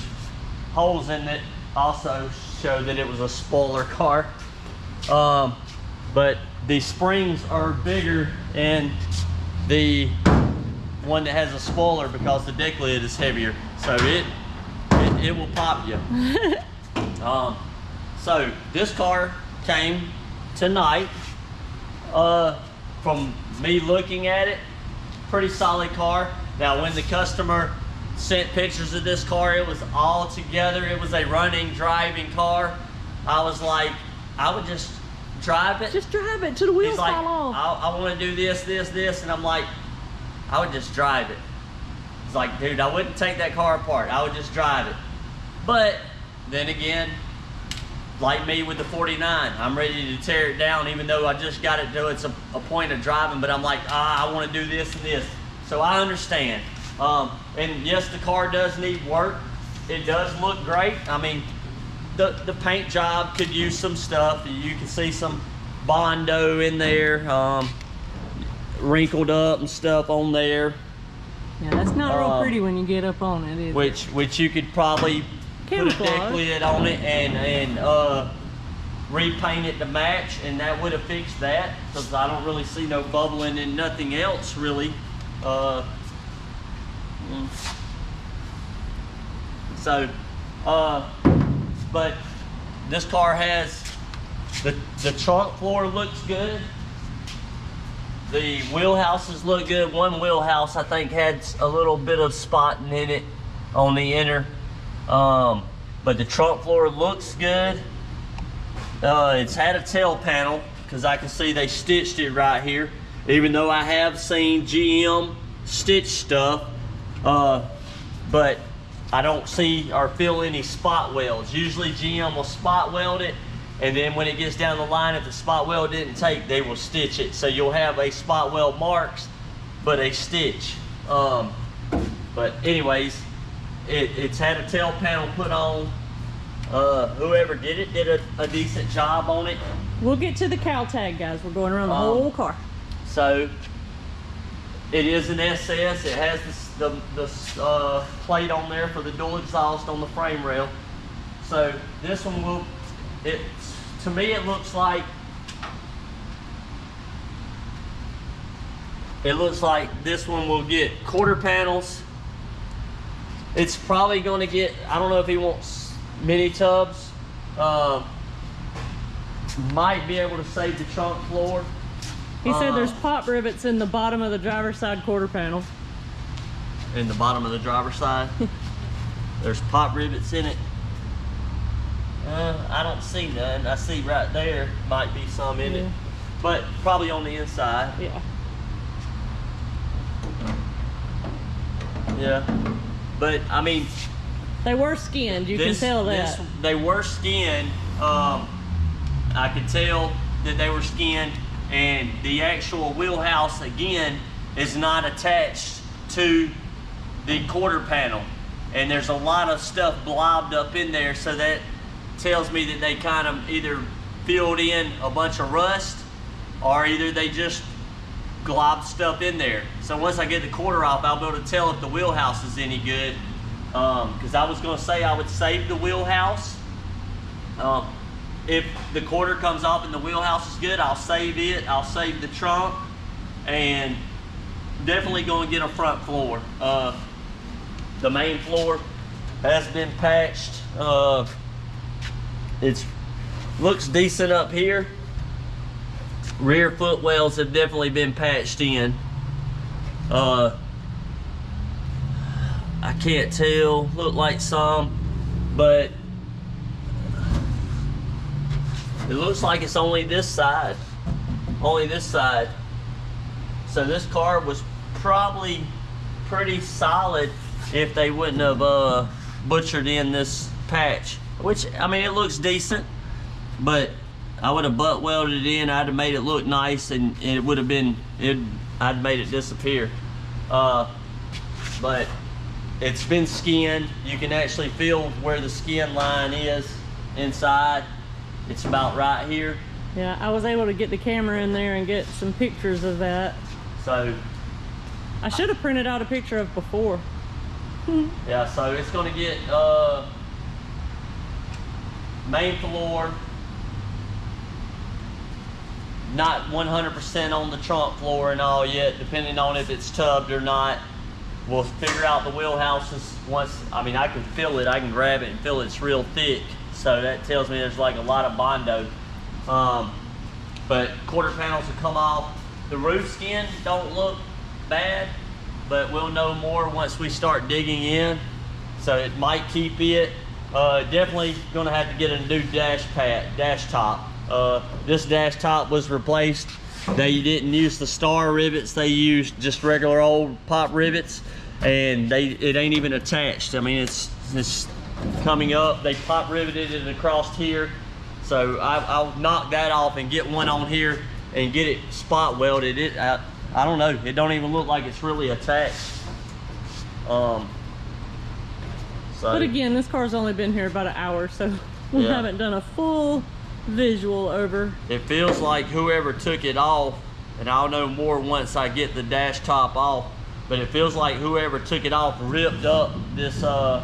S1: holes in it also show that it was a spoiler car. But the springs are bigger in the one that has a spoiler because the deck lid is heavier, so it will pop you. So this car came tonight. From me looking at it, pretty solid car. Now when the customer sent pictures of this car, it was all together. It was a running, driving car. I was like, I would just drive it.
S2: Just drive it till the wheels
S1: fall
S2: off.
S1: I want to do this, and I'm like, I would just drive it. It's like, dude, I wouldn't take that car apart. I would just drive it. But then again, like me with the 49, I'm ready to tear it down, even though I just got it to it's a point of driving, but I'm like, I want to do this and this. So I understand. And yes, the car does need work. It does look great. I mean, the paint job could use some stuff. You can see some Bondo in there, wrinkled up and stuff on there.
S2: Yeah, that's not real pretty when you get up on it, is it?
S1: Which you could probably put a deck lid on it and repaint it to match, and that would have fixed that, because I don't really see no bubbling and nothing else really. But this car has the trunk floor looks good. The wheelhouses look good. One wheelhouse I think had a little bit of spotting in it on the inner. But the trunk floor looks good. It's had a tail panel because I can see they stitched it right here, even though I have seen GM stitch stuff, but I don't see or feel any spot welds. Usually GM will spot weld it, and then when it gets down the line, if the spot weld didn't take, they will stitch it. So you'll have a spot weld marks, but a stitch. But anyways, it's had a tail panel put on. Whoever did it did a decent job on it.
S2: We'll get to the cowl tag, guys. We're going around the whole car.
S1: So it is an SS. It has the plate on there for the dual exhaust on the frame rail. So this one will, to me it looks like this one will get quarter panels. It's probably going to get, I don't know if he wants mini tubs. Might be able to save the trunk floor.
S2: He said there's pop rivets in the bottom of the driver's side quarter panel.
S1: In the bottom of the driver's side? There's pop rivets in it. I don't see none. I see right there might be some in it, but probably on the inside.
S2: Yeah.
S1: Yeah, but I mean,
S2: they were skinned. You can tell that.
S1: They were skinned. I could tell that they were skinned, and the actual wheelhouse again is not attached to the quarter panel, and there's a lot of stuff blobbed up in there, so that tells me that they kind of either filled in a bunch of rust, or either they just globbed stuff in there. So once I get the quarter off, I'll be able to tell if the wheelhouse is any good, because I was going to say I would save the wheelhouse. If the quarter comes off and the wheelhouse is good, I'll save it. I'll save the trunk, and definitely going to get a front floor. The main floor has been patched. It looks decent up here. Rear footwells have definitely been patched in. I can't tell, look like some, but it looks like it's only this side. Only this side. So this car was probably pretty solid if they wouldn't have butchered in this patch. Which, I mean, it looks decent, but I would have butt welded it in. I'd have made it look nice, and it would have been, I'd made it disappear. But it's been skinned. You can actually feel where the skin line is inside. It's about right here.
S2: Yeah, I was able to get the camera in there and get some pictures of that.
S1: So
S2: I should have printed out a picture of before.
S1: yeah, so it's gonna get main floor, not 100% on the trunk floor and all yet, depending on if it's tubbed or not. We'll figure out the wheelhouses once. I mean, I can feel it. I can grab it and feel it's real thick. So that tells me there's like a lot of Bondo. But quarter panels will come off. The roof skin don't look bad, but we'll know more once we start digging in. So it might keep it. Definitely gonna have to get a new dash top. This dash top was replaced. They didn't use the star rivets. They used just regular old pop rivets, and it ain't even attached. I mean, it's coming up. They pop riveted it across here. So I'll knock that off and get one on here and get it spot welded. I don't know. It don't even look like it's really attached.
S2: But again, this car's only been here about an hour, so we haven't done a full visual over.
S1: It feels like whoever took it off, and I'll know more once I get the dash top off, but it feels like whoever took it off ripped up this the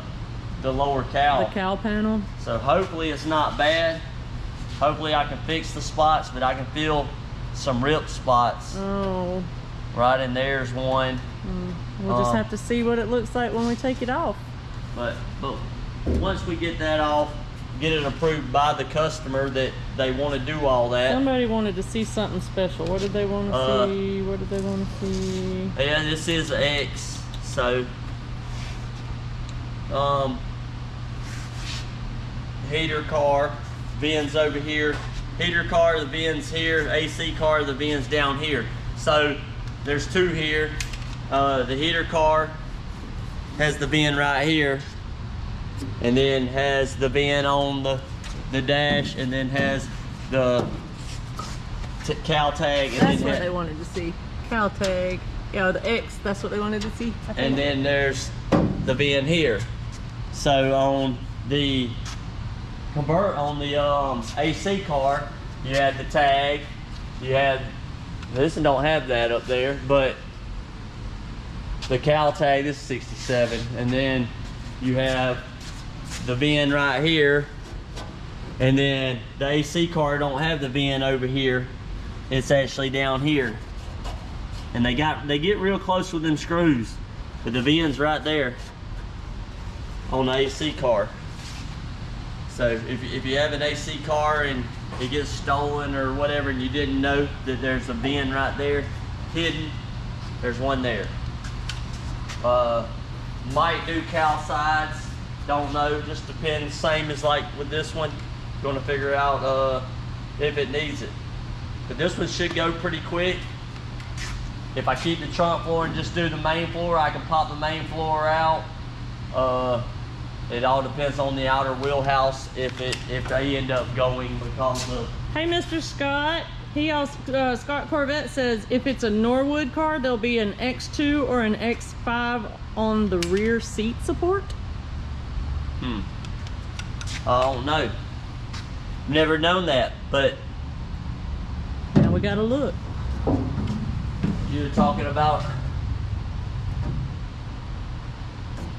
S1: lower cowl.
S2: The cowl panel.
S1: So hopefully it's not bad. Hopefully I can fix the spots, but I can feel some ripped spots.
S2: Oh.
S1: Right in there's one.
S2: We'll just have to see what it looks like when we take it off.
S1: But once we get that off, get it approved by the customer that they want to do all that.
S2: Somebody wanted to see something special. What did they want to see? What did they want to see?
S1: Yeah, this is X. So, heater car, VIN's over here. Heater car, the VIN's here. AC car, the VIN's down here. So there's two here. The heater car has the VIN right here, and then has the VIN on the dash, and then has the cowl tag. And
S2: that's what they wanted to see. Cowl tag. Yeah, the X, that's what they wanted to see.
S1: And then there's the VIN here. So on the AC car, you had the tag. You had, this one don't have that up there, but the cowl tag, this is 67, and then you have the VIN right here, and then the AC car don't have the VIN over here. It's actually down here, and they get real close with them screws, but the VIN's right there on the AC car. So if you have an AC car and it gets stolen or whatever, and you didn't know that there's a VIN right there hidden, there's one there. Might do cowl sides, don't know, just depends. Same as like with this one, going to figure out if it needs it. But this one should go pretty quick. If I keep the trunk floor and just do the main floor, I can pop the main floor out. It all depends on the outer wheelhouse if they end up going because of.
S2: Hey, Mr. Scott. He also, Scott Corvette says if it's a Norwood car, there'll be an X2 or an X5 on the rear seat support.
S1: I don't know. Never known that, but
S2: now we gotta look.
S1: You're talking about,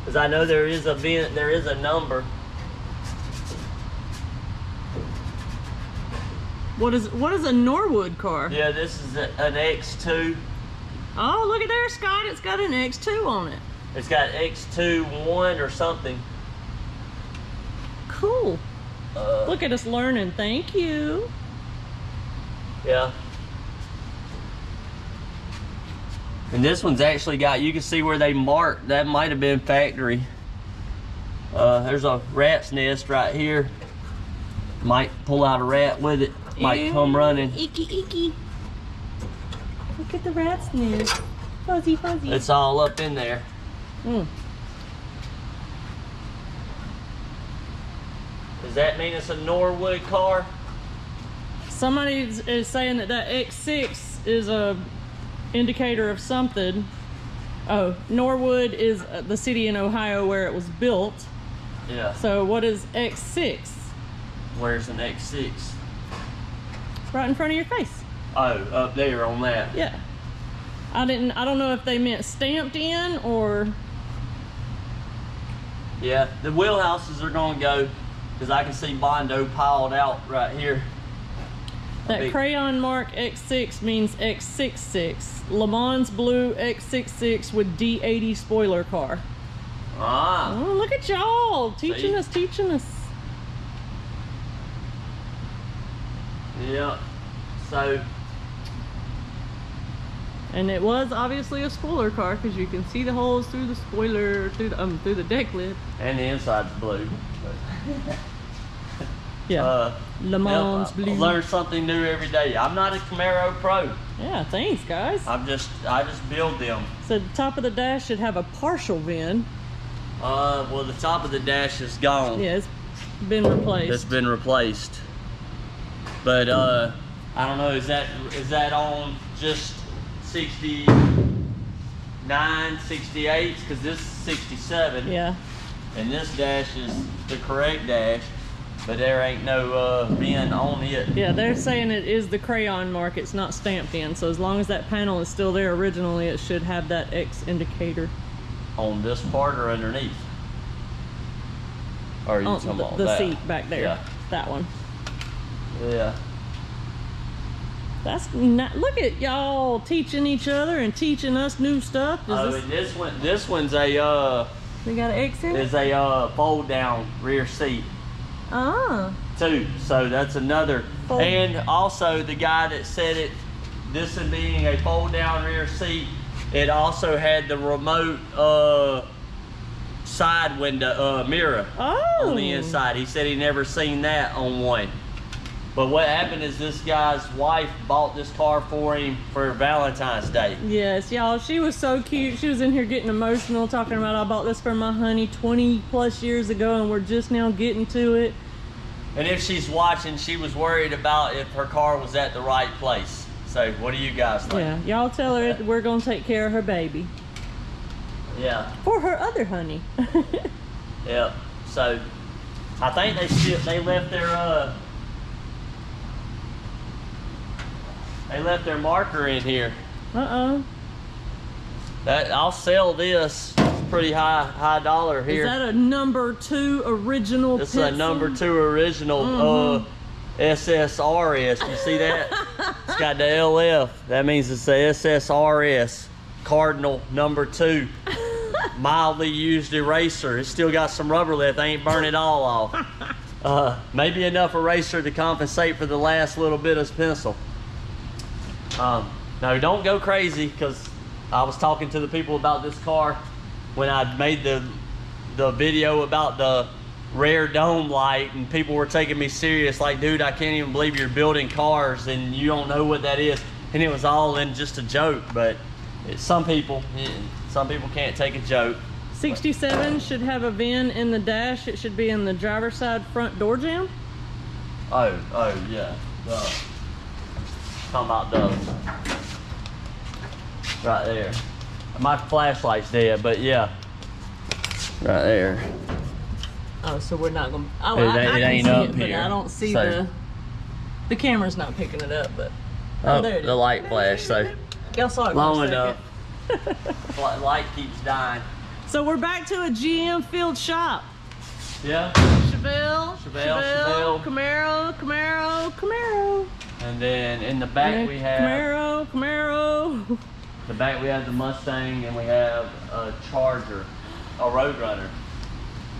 S1: because I know there is a VIN, there is a number.
S2: What is a Norwood car?
S1: Yeah, this is an X2.
S2: Oh, look at there, Scott. It's got an X2 on it.
S1: It's got X2-1 or something.
S2: Cool. Look at us learning. Thank you.
S1: Yeah. And this one's actually got, you can see where they marked, that might have been factory. There's a rat's nest right here. Might pull out a rat with it. Might come running.
S2: Icky, icky. Look at the rat's nest. Fuzzy, fuzzy.
S1: It's all up in there.
S2: Mm.
S1: Does that mean it's a Norwood car?
S2: Somebody is saying that X6 is a indicator of something. Oh, Norwood is the city in Ohio where it was built.
S1: Yeah.
S2: So what is X6?
S1: Where's an X6?
S2: right in front of your face.
S1: Oh, up there on that.
S2: Yeah. I don't know if they meant stamped in or...
S1: Yeah, the wheelhouses are gonna go, because I can see Bondo piled out right here.
S2: That crayon mark X6 means X66. Le Mans blue X66 with D80 spoiler car.
S1: Ah.
S2: Oh, look at y'all teaching us.
S1: Yeah. So.
S2: And it was obviously a spoiler car because you can see the holes through the spoiler, through the deck lid.
S1: And the inside's blue.
S2: Yeah. Le Mans blue.
S1: I learn something new every day. I'm not a Camaro pro.
S2: Yeah, thanks guys.
S1: I just build them.
S2: So the top of the dash should have a partial VIN.
S1: Well, the top of the dash is gone.
S2: Yeah, it's been replaced.
S1: It's been replaced. But I don't know. Is that on just 69, 68? Because this is 67.
S2: Yeah.
S1: And this dash is the correct dash, but there ain't no VIN on it.
S2: Yeah, they're saying it is the crayon mark. It's not stamped in. So as long as that panel is still there originally, it should have that X indicator.
S1: On this part or underneath? Or are you talking about
S2: the
S1: that?
S2: seat back there.
S1: Yeah.
S2: That one.
S1: Yeah.
S2: That's not, look at y'all teaching each other and teaching us new stuff.
S1: And this one's a
S2: we got an X in it?
S1: is a fold down rear seat.
S2: Ah.
S1: Too. So that's another.
S2: Fold.
S1: And also the guy that said it, this one being a fold down rear seat, it also had the remote side window mirror on the inside. He said he never seen that on one. But what happened is this guy's wife bought this car for him for Valentine's Day.
S2: Yes, y'all, she was so cute. She was in here getting emotional talking about, I bought this for my honey 20 plus years ago and we're just now getting to it.
S1: And if she's watching, she was worried about if her car was at the right place. So what do you guys think?
S2: Yeah, y'all tell her we're gonna take care of her baby.
S1: Yeah.
S2: For her other honey.
S1: Yeah. So I think they left their marker in here. That I'll sell this. It's pretty high dollar here.
S2: Is that a #2 original
S1: This
S2: pencil?
S1: is a #2 original SSRS. You see that? It's got the LF. That means it's a SSRS Cardinal #2. Mildly used eraser. It's still got some rubber left. They ain't burned it all off. Maybe enough eraser to compensate for the last little bit of pencil. No, don't go crazy, because I was talking to the people about this car when I made the video about the rare dome light, and people were taking me serious, like, dude, I can't even believe you're building cars and you don't know what that is. And it was all in just a joke, but some people can't take a joke.
S2: 67 should have a VIN in the dash. It should be in the driver's side front door jamb.
S1: Oh yeah. Talking about those. Right there. My flashlight's dead, but yeah. Right there.
S2: Oh, so we're not gonna. Oh,
S1: It
S2: I
S1: ain't
S2: can see
S1: up
S2: it,
S1: here.
S2: but I don't see
S1: So-
S2: the camera's not picking it up. But there it is.
S1: The light flash. So
S2: Y'all saw it
S1: long
S2: for a
S1: enough.
S2: second.
S1: Light keeps dying.
S2: So we're back to a GM field shop.
S1: Yeah.
S2: Chevelle, Camaro.
S1: And then in the back we have
S2: Camaro.
S1: the Mustang, and we have a Charger, a Roadrunner.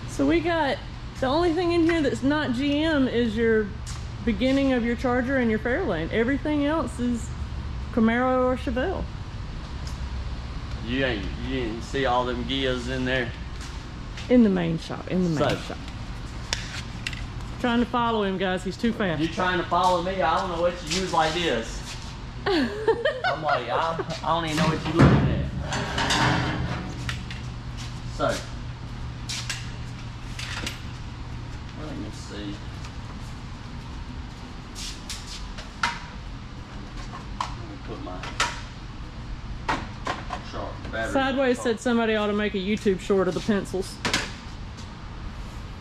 S2: So we got, the only thing in here that's not GM is your beginning of your Charger and your Fairlane. Everything else is Camaro or Chevelle.
S1: You didn't see all them gears in there?
S2: In the main shop,
S1: So-
S2: shop. Trying to follow him, guys. He's too fast.
S1: You trying to follow me? I don't know what you use like this. I'm like, I don't even know what you're looking at. So, let me see. Let me put my battery.
S2: Sideways said somebody ought to make a YouTube short of the pencils.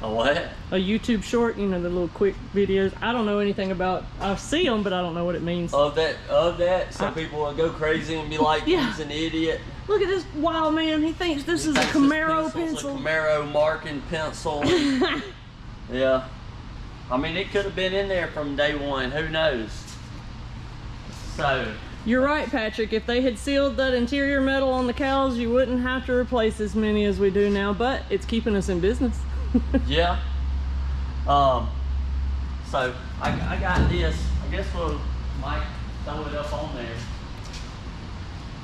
S1: A what?
S2: A YouTube short, you know, the little quick videos. I don't know anything about, I see them, but I don't know what it means.
S1: Of that, some people will go crazy and be like,
S2: Yeah.
S1: he's an idiot.
S2: Look at this wild man. He thinks this is a Camaro pencil.
S1: A Camaro marking pencil. Yeah. I mean, it could have been in there from day one. Who knows? So.
S2: You're right, Patrick. If they had sealed that interior metal on the cows, you wouldn't have to replace as many as we do now, but it's keeping us in business.
S1: Yeah. So I got this. I guess we'll might throw it up on there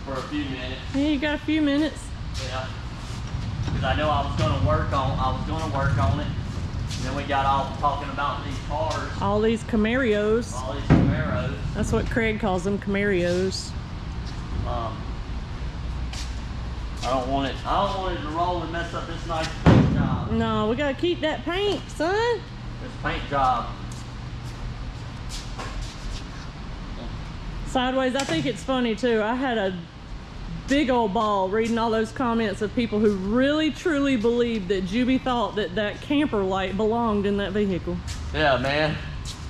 S1: for a few minutes.
S2: Yeah, you got a few minutes.
S1: Yeah. Because I know I was gonna work on it. And then we got all talking about these cars.
S2: All these Camaros.
S1: All these Camaros.
S2: That's what Craig calls them, Camaros.
S1: I don't want it to roll and mess up this nice paint job.
S2: No, we gotta keep that paint, son.
S1: This paint job.
S2: Sideways, I think it's funny too. I had a big old ball reading all those comments of people who really truly believed that Juby thought that that camper light belonged in that vehicle.
S1: Yeah, man.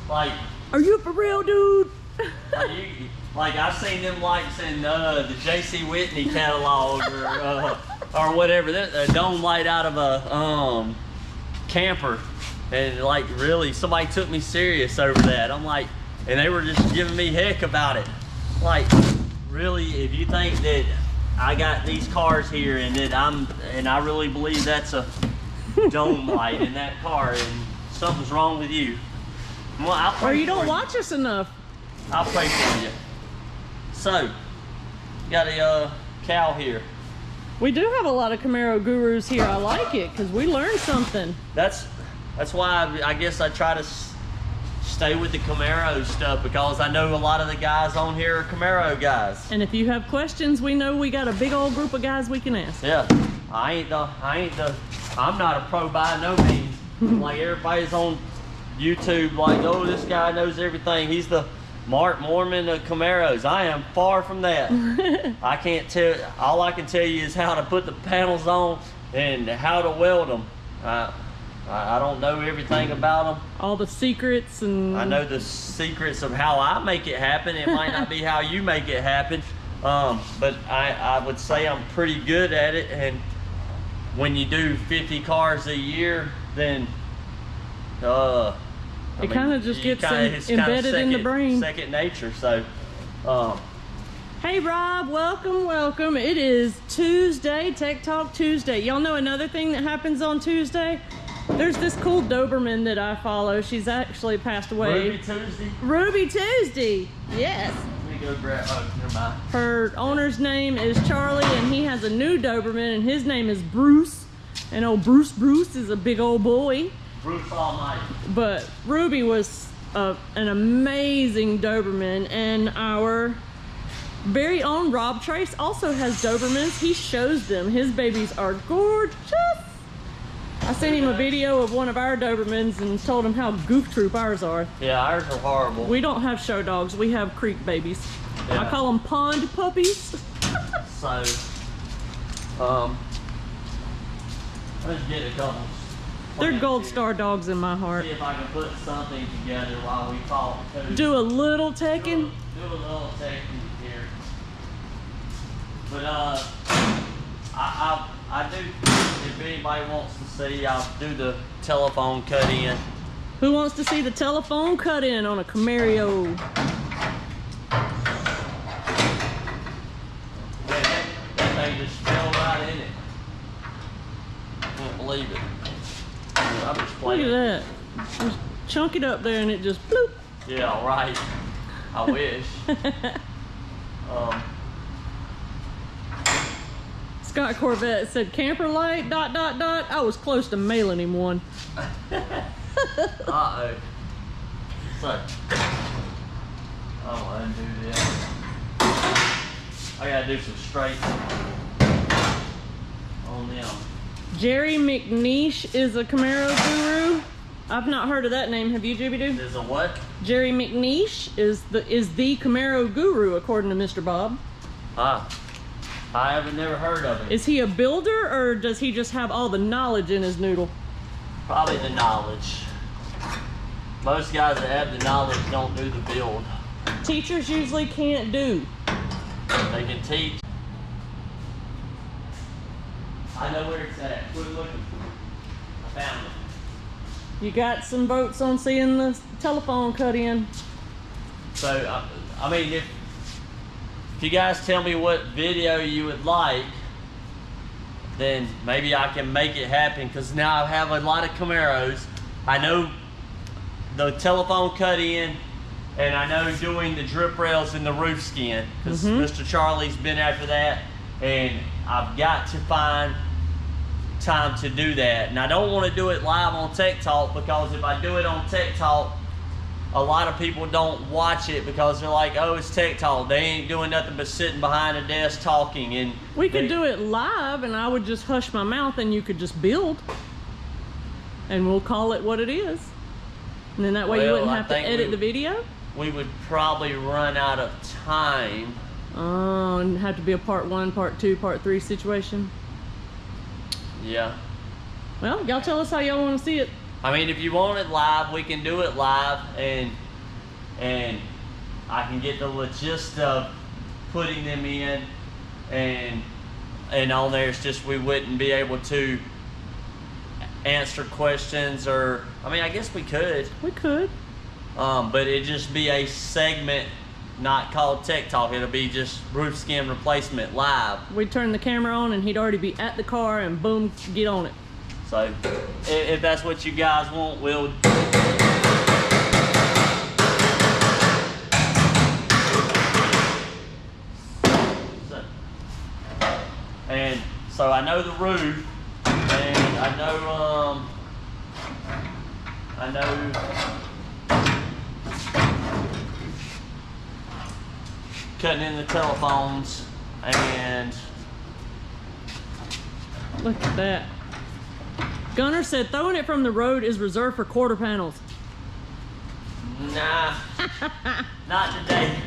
S1: Like,
S2: are you for real, dude?
S1: Like I've seen them lights in the J.C. Whitney catalog or whatever. A dome light out of a camper, and like really somebody took me serious over that. I'm like, and they were just giving me heck about it. Like, really, if you think that I got these cars here and that I really believe that's a dome light in that car, and something's wrong with you. Well, I'll pray
S2: or you
S1: for
S2: don't watch us enough.
S1: I'll pray for you. So, got a cow here.
S2: We do have a lot of Camaro gurus here. I like it because we learned something.
S1: That's why I guess I try to stay with the Camaro stuff, because I know a lot of the guys on here are Camaro guys.
S2: And if you have questions, we know we got a big old group of guys we can ask.
S1: Yeah, I'm not a pro by no means. Like everybody's on YouTube, like, oh, this guy knows everything. He's the Mark Mormon of Camaros. I am far from that. I can't tell. All I can tell you is how to put the panels on and how to weld them. I don't know everything about them.
S2: All the secrets and...
S1: I know the secrets of how I make it happen. It might not be how you make it happen. But I would say I'm pretty good at it. And when you do 50 cars a year, then
S2: it kind of just gets embedded in the brain.
S1: Second nature. So,
S2: hey Rob, welcome. It is Tuesday, Tech Talk Tuesday. Y'all know another thing that happens on Tuesday? There's this cool Doberman that I follow. She's actually passed away. Ruby Tuesday. Yes.
S1: Let me go grab. Oh, never mind.
S2: Her owner's name is Charlie, and he has a new Doberman, and his name is Bruce. And old Bruce is a big old boy.
S1: Bruce Almighty.
S2: But Ruby was an amazing Doberman, and our very own Rob Trace also has Dobermans. He shows them. His babies are gorgeous. I sent him a video of one of our Dobermans and told him how goof troop ours are.
S1: Yeah, ours are horrible.
S2: We don't have show dogs. We have creek babies.
S1: Yeah.
S2: I call them pond puppies.
S1: So, let's get a couple.
S2: They're gold star dogs in my heart.
S1: See if I can put something together while we talk.
S2: Do a little teching.
S1: Do a little teching here. But I do. If anybody wants to see, I'll do the telephone cut in.
S2: Who wants to see the telephone cut in on a Camaro?
S1: That thing just fell right in it. Can't believe it. I'm just
S2: Look at that. Just chunk it up there and it just bloop.
S1: Yeah, right. I wish.
S2: Scott Corvette said camper light ... I was close to mailing him one.
S1: Uh-oh. So, I'll undo this. I gotta do some straights on them.
S2: Jerry McNeish is a Camaro guru. I've not heard of that name. Have you, Jibby-Doo?
S1: There's a what?
S2: Jerry McNeish is the Camaro guru, according to Mr. Bob.
S1: I haven't never heard of it.
S2: Is he a builder, or does he just have all the knowledge in his noodle?
S1: Probably the knowledge. Most guys that have the knowledge don't do the build.
S2: Teachers usually can't do.
S1: They can teach. I know where it's at. Quit looking. I found it.
S2: You got some votes on seeing the telephone cut in.
S1: So, I mean, if you guys tell me what video you would like, then maybe I can make it happen, because now I have a lot of Camaros. I know the telephone cut in, and I know doing the drip rails in the roof skin, because Mr. Charlie's been after that, and I've got to find time to do that. And I don't want to do it live on Tech Talk, because if I do it on Tech Talk, a lot of people don't watch it because they're like, oh, it's Tech Talk. They ain't doing nothing but sitting behind a desk talking. And
S2: we could do it live, and I would just hush my mouth, and you could just build, and we'll call it what it is. And then that way you wouldn't have to edit the video.
S1: We would probably run out of time.
S2: Oh, and have to be a part 1, part 2, part 3 situation.
S1: Yeah.
S2: Well, y'all tell us how y'all want to see it.
S1: I mean, if you want it live, we can do it live, and I can get the gist of putting them in, and on there it's just we wouldn't be able to answer questions, or I mean, I guess we could.
S2: We could.
S1: But it'd just be a segment, not called Tech Talk. It'll be just roof skin replacement live.
S2: We'd turn the camera on, and he'd already be at the car, and boom, get on it.
S1: So, if that's what you guys want, we'll... And so I know the roof, and I know cutting in the telephones, and
S2: look at that. Gunner said throwing it from the road is reserved for quarter panels.
S1: Nah, not today.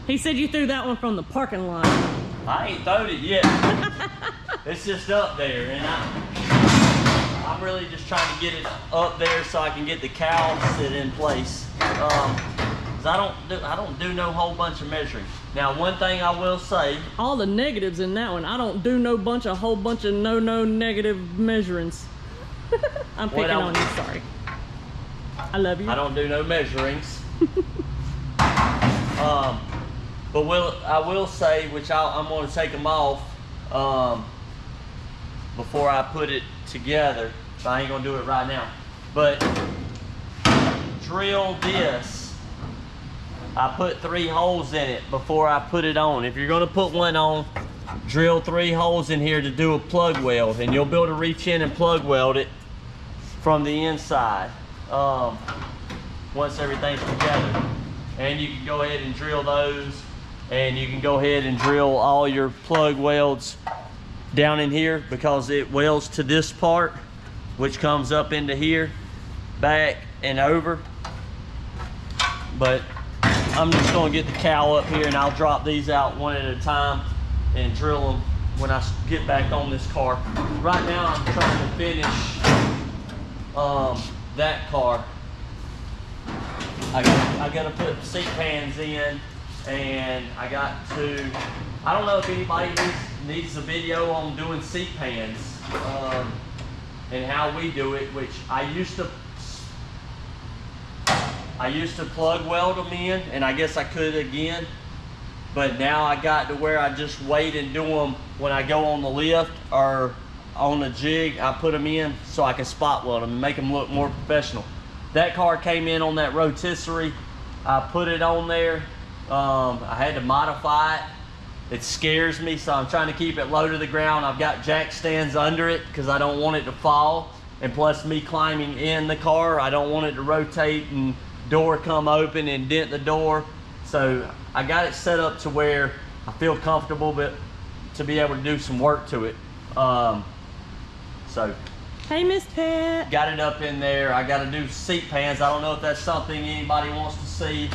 S2: He said you threw that one from the parking lot.
S1: I ain't throwed it yet. It's just up there, and I'm really just trying to get it up there so I can get the cowl sit in place. 'Cause I don't do no whole bunch of measuring. Now, one thing I will say,
S2: all the negatives in that one. I don't do no whole bunch of no negative measurings. I'm picking on you, sorry. I love you.
S1: I don't do no measurings. But I will say, which I'm going to take them off before I put it together. So I ain't going to do it right now. But drill this. I put 3 holes in it before I put it on. If you're going to put one on, drill 3 holes in here to do a plug weld, and you'll be able to reach in and plug weld it from the inside once everything's together. And you can go ahead and drill those, and you can go ahead and drill all your plug welds down in here, because it welds to this part, which comes up into here, back and over. But I'm just going to get the cowl up here, and I'll drop these out one at a time and drill them when I get back on this car. Right now I'm trying to finish that car. I got to put seat pans in, and I don't know if anybody needs a video on doing seat pans and how we do it, which I used to plug weld them in, and I guess I could again, but now I got to where I just wait and do them when I go on the lift or on the jig. I put them in so I can spot weld them and make them look more professional. That car came in on that rotisserie. I put it on there. I had to modify it. It scares me, so I'm trying to keep it low to the ground. I've got jack stands under it because I don't want it to fall. And plus me climbing in the car, I don't want it to rotate and door come open and dent the door. So I got it set up to where I feel comfortable, but to be able to do some work to it. So
S2: hey, Miss Pat.
S1: Got it up in there. I got to do seat pans. I don't know if that's something anybody wants to see.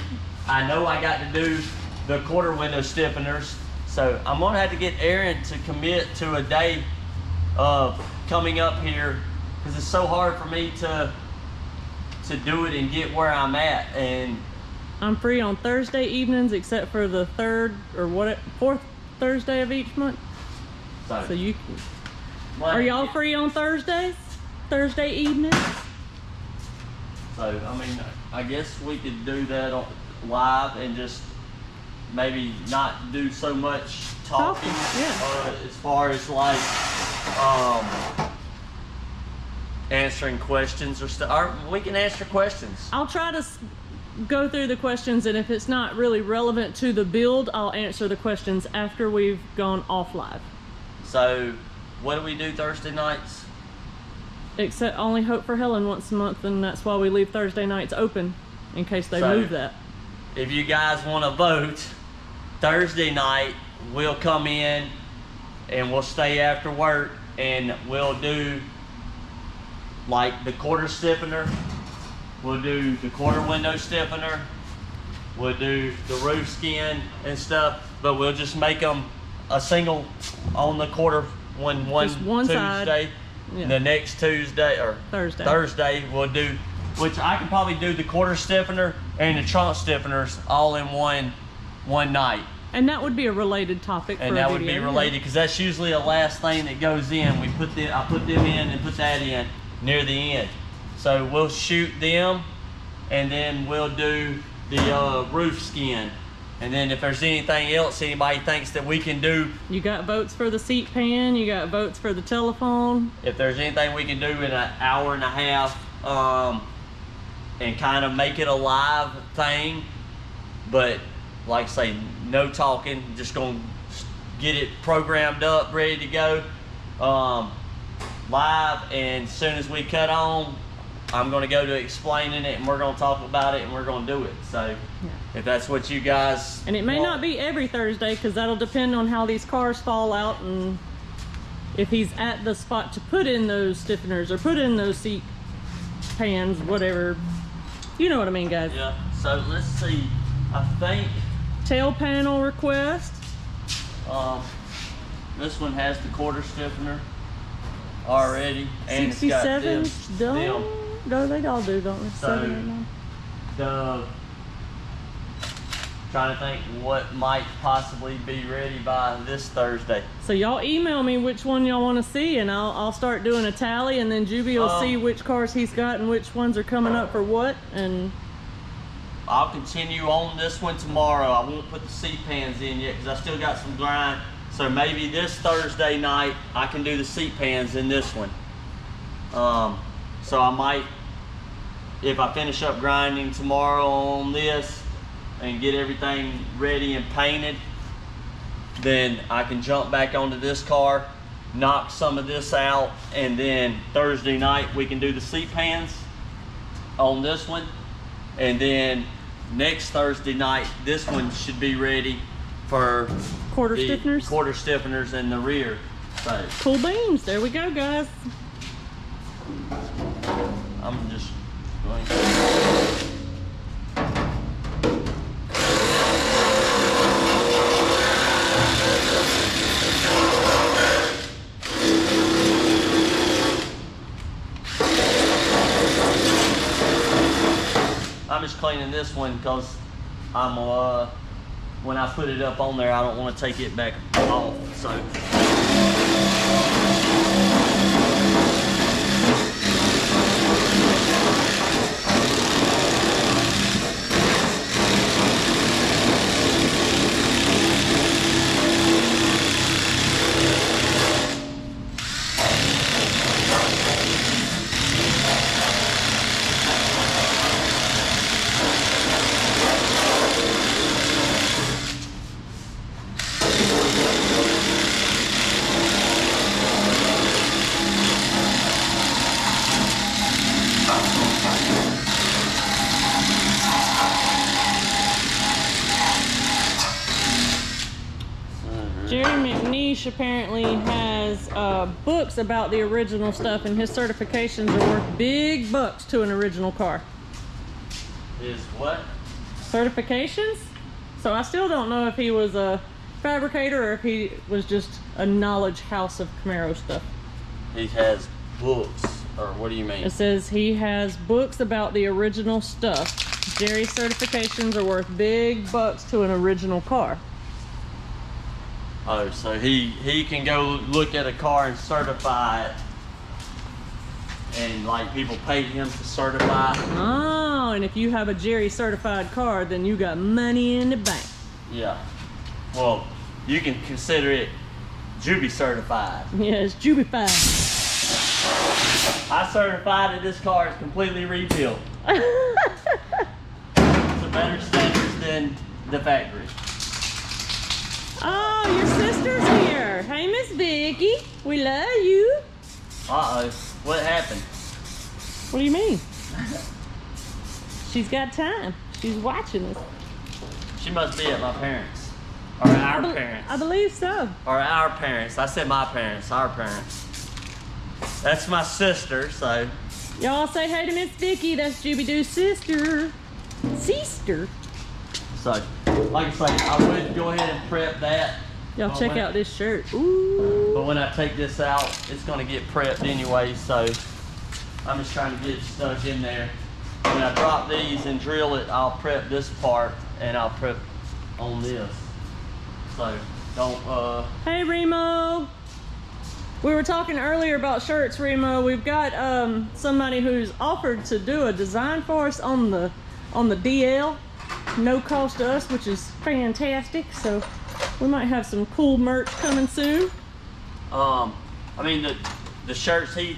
S1: I know I got to do the quarter window stiffeners. So I'm gonna have to get Aaron to commit to a day of coming up here because it's so hard for me to do it and get where I'm at. And
S2: I'm free on Thursday evenings except for the fourth Thursday of each month. So you can. Are y'all free on Thursdays? Thursday evenings?
S1: So, I mean, I guess we could do that live and just maybe not do so much talking.
S2: Yeah.
S1: As far as like answering questions or stuff. Or we can answer questions.
S2: I'll try to go through the questions, and if it's not really relevant to the build, I'll answer the questions after we've gone off live.
S1: So, what do we do Thursday nights?
S2: Except only Hope for Helen once a month, and that's why we leave Thursday nights open in case they move that.
S1: If you guys want to vote, Thursday night we'll come in and we'll stay after work and we'll do like the quarter stiffener, we'll do the quarter window stiffener, we'll do the roof skin and stuff, but we'll just make them a single on the quarter one Tuesday.
S2: Side. Yeah.
S1: The next Tuesday or Thursday we'll do, which I can probably do the quarter stiffener and the trunk stiffeners all in one night.
S2: And that would be a related topic.
S1: And that would be related because that's usually the last thing that goes in. I put them in and put that in near the end. So we'll shoot them, and then we'll do the roof skin. And then if there's anything else anybody thinks that we can do.
S2: You got votes for the seat pan, you got votes for the telephone.
S1: If there's anything we can do in an hour and a half and kind of make it a live thing. But like I say, no talking, just gonna get it programmed up, ready to go live. And as soon as we cut on, I'm gonna go to explaining it and we're gonna talk about it and we're gonna do it. So if that's what you guys
S2: and it may not be every Thursday because that'll depend on how these cars fall out and if he's at the spot to put in those stiffeners or put in those seat pans, whatever. You know what I mean, guys.
S1: Yeah, so let's see. I think
S2: tail panel request.
S1: This one has the quarter stiffener already, and
S2: 67's done. No, they all do, don't they?
S1: So trying to think what might possibly be ready by this Thursday.
S2: So y'all email me which one y'all want to see, and I'll start doing a tally, and then Juby will see which cars he's got and which ones are coming up for what. And
S1: I'll continue on this one tomorrow. I won't put the seat pans in yet because I still got some grind. So maybe this Thursday night I can do the seat pans in this one. So I might, if I finish up grinding tomorrow on this and get everything ready and painted, then I can jump back onto this car, knock some of this out, and then Thursday night we can do the seat pans on this one. And then next Thursday night, this one should be ready for
S2: quarter stiffeners.
S1: Quarter stiffeners in the rear. So
S2: cool beans. There we go, guys.
S1: I'm just going to I'm just cleaning this one because I'm when I put it up on there, I don't want to take it back off. So
S2: apparently has books about the original stuff, and his certifications are worth big bucks to an original car.
S1: Is what?
S2: Certifications? So I still don't know if he was a fabricator or if he was just a knowledge house of Camaro stuff.
S1: He has books Or what do you mean?
S2: It says he has books about the original stuff. Jerry certifications are worth big bucks to an original car.
S1: Oh, so he can go look at a car and certify it. And like people pay him to certify.
S2: Oh, and if you have a Jerry certified car, then you got money in the bank.
S1: Yeah. Well, you can consider it Juby certified.
S2: Yeah, it's Jubified.
S1: I certified that this car is completely rebuilt. It's a better standards than the factory.
S2: Oh, your sister's here. Hey, Miss Vicky. We love you.
S1: Uh-oh. What happened?
S2: What do you mean? She's got time. She's watching us.
S1: She must be at my parents. Or our parents.
S2: I believe so.
S1: Or our parents. I said my parents. Our parents. That's my sister, so.
S2: Y'all say hey to Miss Vicky. That's Juby Doo's sister. Sister.
S1: So, like I say, I would go ahead and prep that.
S2: Y'all check out this shirt. Ooh.
S1: But when I take this out, it's gonna get prepped anyway, so I'm just trying to get it stuck in there. When I drop these and drill it, I'll prep this part and I'll prep on this. So don't
S2: Hey Remo. We were talking earlier about shirts, Remo. We've got somebody who's offered to do a design for us on the DL. No cost to us, which is fantastic. So we might have some cool merch coming soon.
S1: I mean the shirts he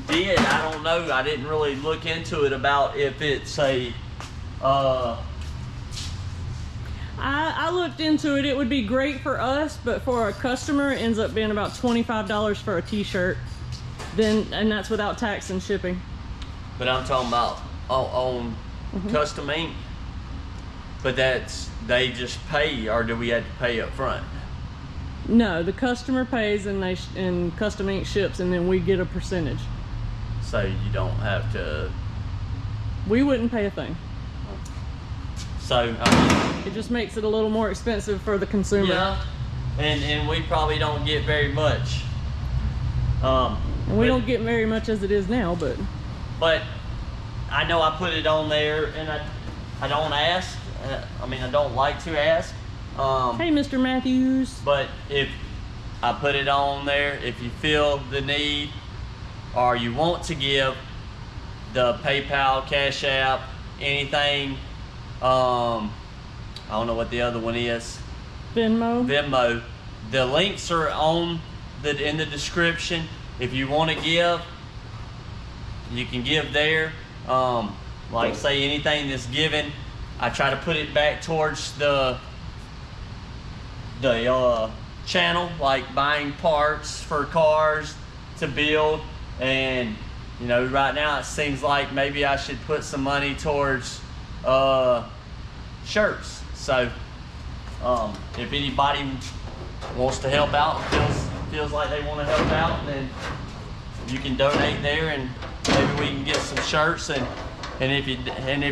S1: did, I don't know. I didn't really look into it about if it's a
S2: I looked into it. It would be great for us, but for a customer, it ends up being about $25 for a t-shirt. And that's without tax and shipping.
S1: But I'm talking about on custom ink. But that's, they just pay, or do we have to pay up front?
S2: No, the customer pays and custom ink ships, and then we get a percentage.
S1: So you don't have to.
S2: We wouldn't pay a thing.
S1: So
S2: it just makes it a little more expensive for the consumer.
S1: Yeah, and we probably don't get very much.
S2: And we don't get very much as it is now, but
S1: I know I put it on there, and I don't ask. I mean, I don't like to ask.
S2: Hey, Mr. Matthews.
S1: But if I put it on there, if you feel the need or you want to give the PayPal, Cash App, anything, I don't know what the other one is.
S2: Venmo.
S1: The links are in the description. If you want to give, you can give there. Like say anything that's given, I try to put it back towards the channel, like buying parts for cars to build. And you know, right now it seems like maybe I should put some money towards shirts. So if anybody wants to help out, feels like they want to help out, then you can donate there, and maybe we can get some shirts. And if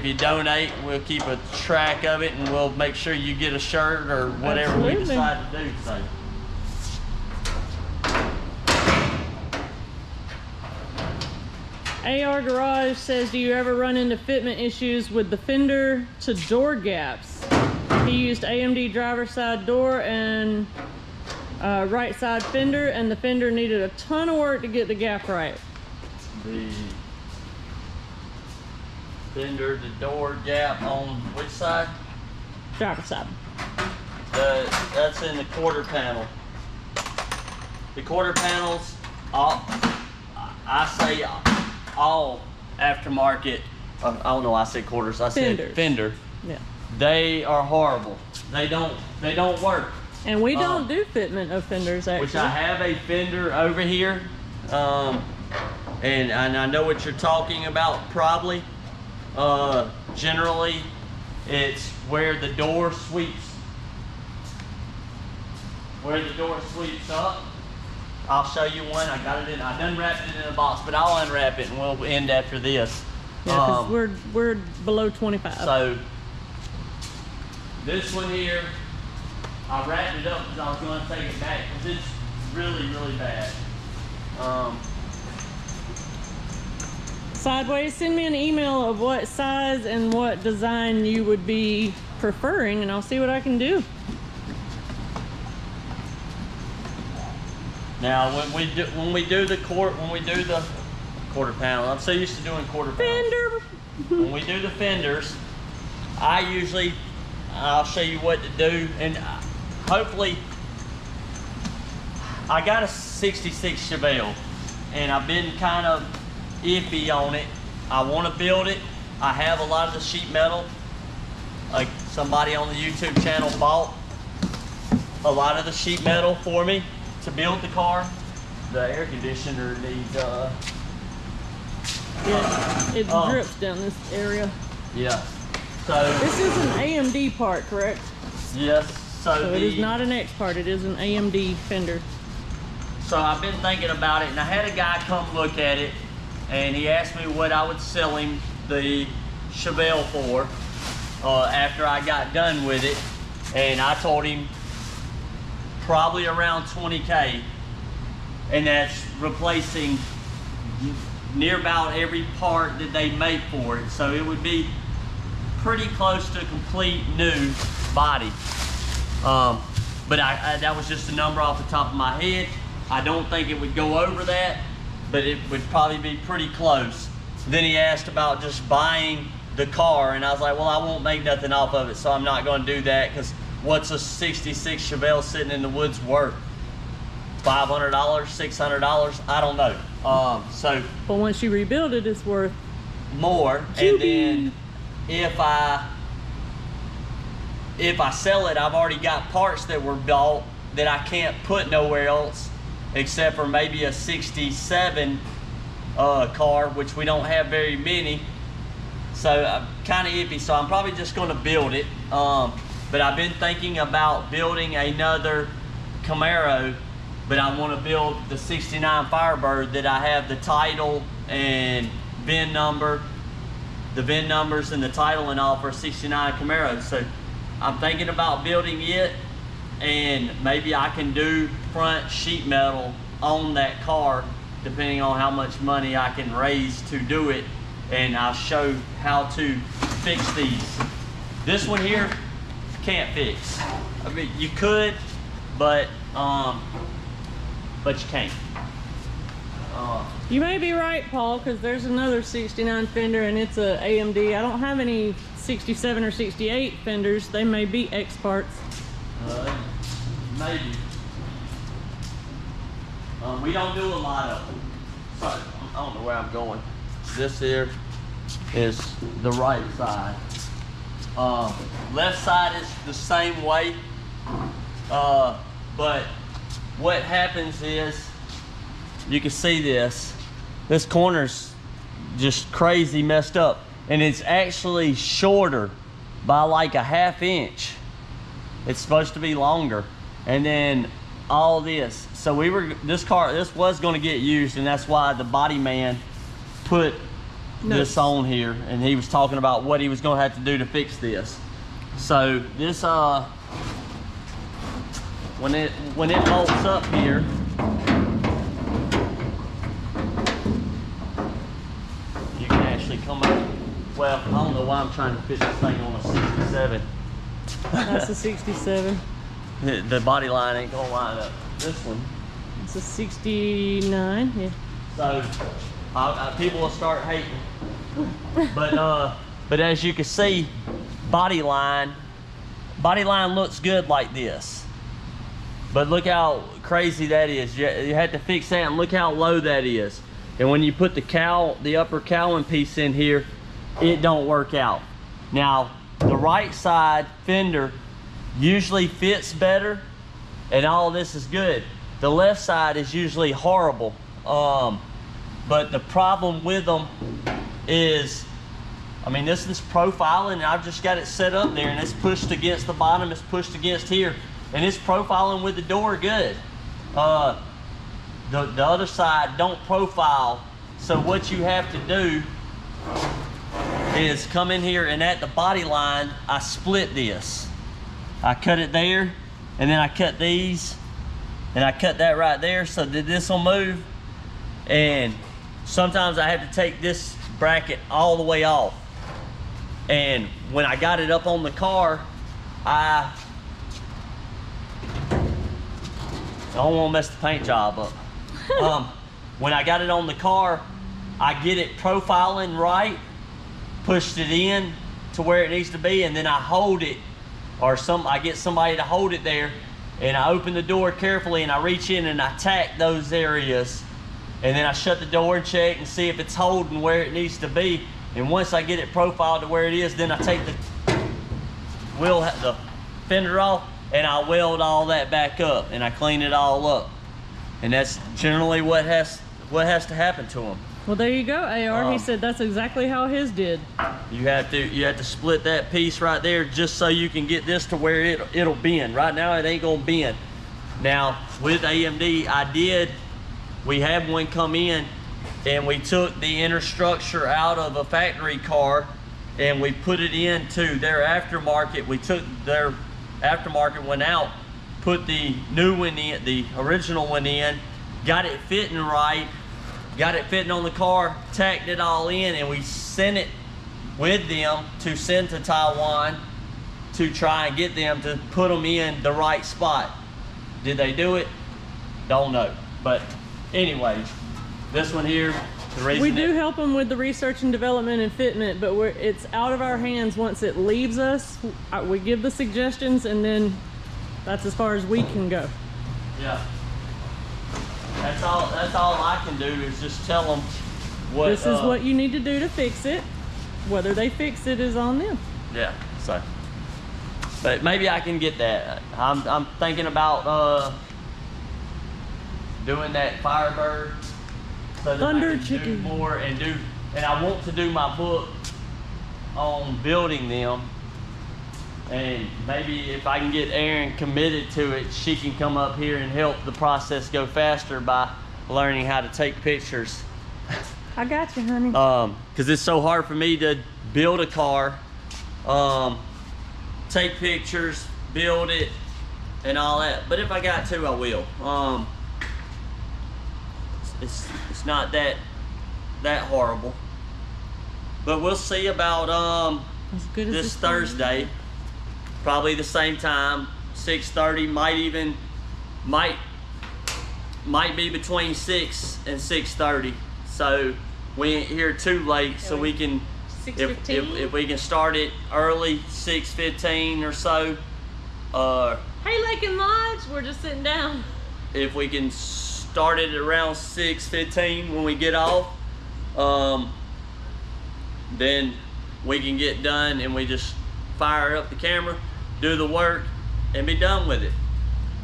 S1: you donate, we'll keep a track of it, and we'll make sure you get a shirt or whatever we decide to do. So.
S2: AR Garage says, do you ever run into fitment issues with the fender to door gaps? He used AMD driver side door and right side fender, and the fender needed a ton of work to get the gap right.
S1: The fender to door gap on which side?
S2: Driver side.
S1: That's in the quarter panel. The quarter panels, I say all aftermarket. I don't know why I said quarters. I said fender.
S2: Yeah.
S1: They are horrible. They don't work.
S2: And we don't do fitment of fenders, actually.
S1: Which I have a fender over here, and I know what you're talking about probably. Generally, it's where the door sweeps. Where the door sweeps up. I'll show you one. I done wrapped it in a box, but I'll unwrap it and we'll end after this.
S2: Yeah, because we're below 25.
S1: So this one here, I wrapped it up because I was going to take it back because it's really, really bad.
S2: sideways, send me an email of what size and what design you would be preferring, and I'll see what I can do.
S1: Now, when we do the quarter panel, I'm so used to doing quarter panels.
S2: Fender.
S1: When we do the fenders, I'll show you what to do, and hopefully, I got a 66 Chevelle, and I've been kind of iffy on it. I want to build it. I have a lot of the sheet metal. Like somebody on the YouTube channel bought a lot of the sheet metal for me to build the car. The air conditioner needs
S2: Yeah, it drips down this area.
S1: yeah. So
S2: This is an AMD part, correct?
S1: yes.
S2: So it is not an X part, it is an AMD fender.
S1: So I've been thinking about it, and I had a guy come look at it, and he asked me what I would sell him the Chevelle for after I got done with it, and I told him probably around 20K, and that's replacing near about every part that they make for it. So it would be pretty close to a complete new body. But that was just a number off the top of my head. I don't think it would go over that, but it would probably be pretty close. Then he asked about just buying the car, and I was like, well, I won't make nothing off of it, so I'm not going to do that, because what's a 66 Chevelle sitting in the woods worth? $500, $600? I don't know.
S2: But once you rebuild it, it's worth
S1: more. And then if I sell it, I've already got parts that were bought that I can't put nowhere else except for maybe a 67 car, which we don't have very many. So I'm kind of iffy, so I'm probably just going to build it. But I've been thinking about building another Camaro, but I want to build the 69 Firebird that I have the title and VIN number, the VIN numbers and the title and all for a 69 Camaro. So I'm thinking about building it, and maybe I can do front sheet metal on that car depending on how much money I can raise to do it, and I'll show how to fix these. This one here can't fix. I mean, you could, but you can't.
S2: You may be right, Paul, because there's another 69 fender and it's a AMD. I don't have any 67 or 68 fenders. They may be X parts.
S1: Maybe. We don't do a lot of them. So, I don't know where I'm going. This here is the right side. Left side is the same way. But what happens is, you can see this corner's just crazy messed up, and it's actually shorter by like a ½ inch. It's supposed to be longer. And then all this, so this was going to get used, and that's why the body man put this on here, and he was talking about what he was going to have to do to fix this. So this when it bolts up here, you can actually come up. Well, I don't know why I'm trying to fit this thing on a 67.
S2: That's a 67.
S1: The body line ain't gonna line up. This one,
S2: It's a 69, yeah.
S1: so people will start hating. But as you can see, body line looks good like this. But look how crazy that is. You had to fix that, and look how low that is. And when you put the upper cowling piece in here, it don't work out. Now, the right side fender usually fits better, and all of this is good. The left side is usually horrible. But the problem with them is, I mean, this is profiling, and I've just got it set up there, and it's pushed against the bottom, it's pushed against here, and it's profiling with the door good. The other side don't profile, so what you have to do is come in here, and at the body line, I split this. I cut it there, and then I cut these, and I cut that right there so that this will move. And sometimes I have to take this bracket all the way off. And when I got it up on the car, I don't want to mess the paint job up. When I got it on the car, I get it profiling right, pushed it in to where it needs to be, and then I hold it, or I get somebody to hold it there, and I open the door carefully and I reach in and I tack those areas, and then I shut the door and check and see if it's holding where it needs to be. And once I get it profiled to where it is, then I take the fender off and I weld all that back up and I clean it all up. And that's generally what has to happen to them.
S2: Well, there you go, AR. He said that's exactly how his did.
S1: You have to split that piece right there just so you can get this to where it'll bend. Right now it ain't gonna bend. Now with AMD, we had one come in and we took the inner structure out of a factory car and we put it into their aftermarket. We took their aftermarket one out, put the new one in, the original one in, got it fitting right, got it fitting on the car, tacked it all in, and we sent it with them to send to Taiwan to try and get them to put them in the right spot. Did they do it? Don't know. But anyways, this one here, the reason
S2: we do help them with the research and development and fitment, but it's out of our hands once it leaves us. We give the suggestions, and then that's as far as we can go.
S1: Yeah. That's all I can do is just tell them what.
S2: This is what you need to do to fix it. Whether they fix it is on them.
S1: Yeah. So, but maybe I can get that. I'm thinking about doing that Firebird. So that
S2: Thunder
S1: I can
S2: Chicken.
S1: do more and I want to do my book on building them. And maybe if I can get Erin committed to it, she can come up here and help the process go faster by learning how to take pictures.
S2: I got you, honey.
S1: Because it's so hard for me to build a car, take pictures, build it, and all that. But if I got to, I will. It's not that horrible. But we'll see about this Thursday. Probably the same time, 6:30, might be between 6 and 6:30. So we ain't here too late, so we can, if we can start it early, 6:15 or so.
S2: Hey, Lake and Lodge, we're just sitting down.
S1: If we can start it around 6:15 when we get off, then we can get done and we just fire up the camera, do the work, and be done with it.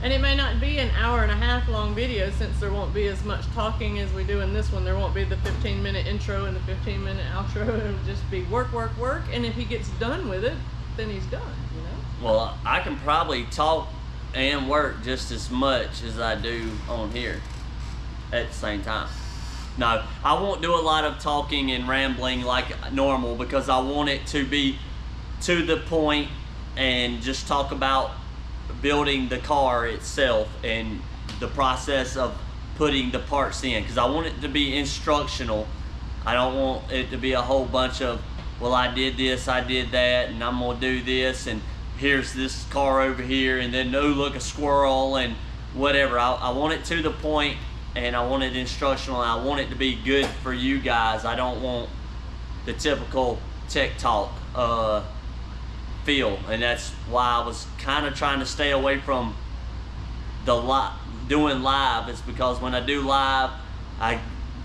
S2: And it may not be an hour-and-a-half long video, since there won't be as much talking as we do in this one. There won't be the 15-minute intro and the 15-minute outro. It'll just be work, work, work. And if he gets done with it, then he's done, you know?
S1: Well, I can probably talk and work just as much as I do on here at the same time. No, I won't do a lot of talking and rambling like normal, because I want it to be to the point and just talk about building the car itself and the process of putting the parts in, because I want it to be instructional. I don't want it to be a whole bunch of, well, I did this, I did that, and I'm gonna do this, and here's this car over here, and then, oh, look, a squirrel, and whatever. I want it to the point, and I want it instructional, and I want it to be good for you guys. I don't want the typical tech talk feel, and that's why I was kind of trying to stay away from doing live. It's because when I do live, I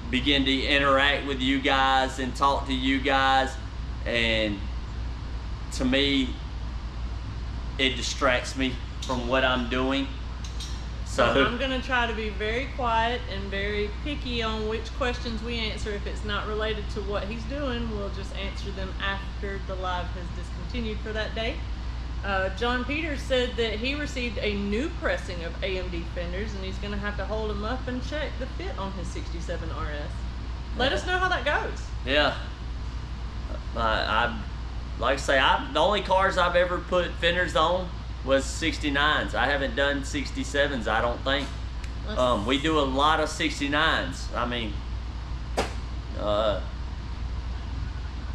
S1: begin to interact with you guys and talk to you guys, and to me, it distracts me from what I'm doing. So
S2: I'm gonna try to be very quiet and very picky on which questions we answer. If it's not related to what he's doing, we'll just answer them after the live has discontinued for that day. John Peters said that he received a new pressing of AMD fenders, and he's gonna have to hold them up and check the fit on his 67 RS. Let us know how that goes.
S1: Yeah. I like I say, the only cars I've ever put fenders on was 69s. I haven't done 67s, I don't think. We do a lot of 69s. I mean,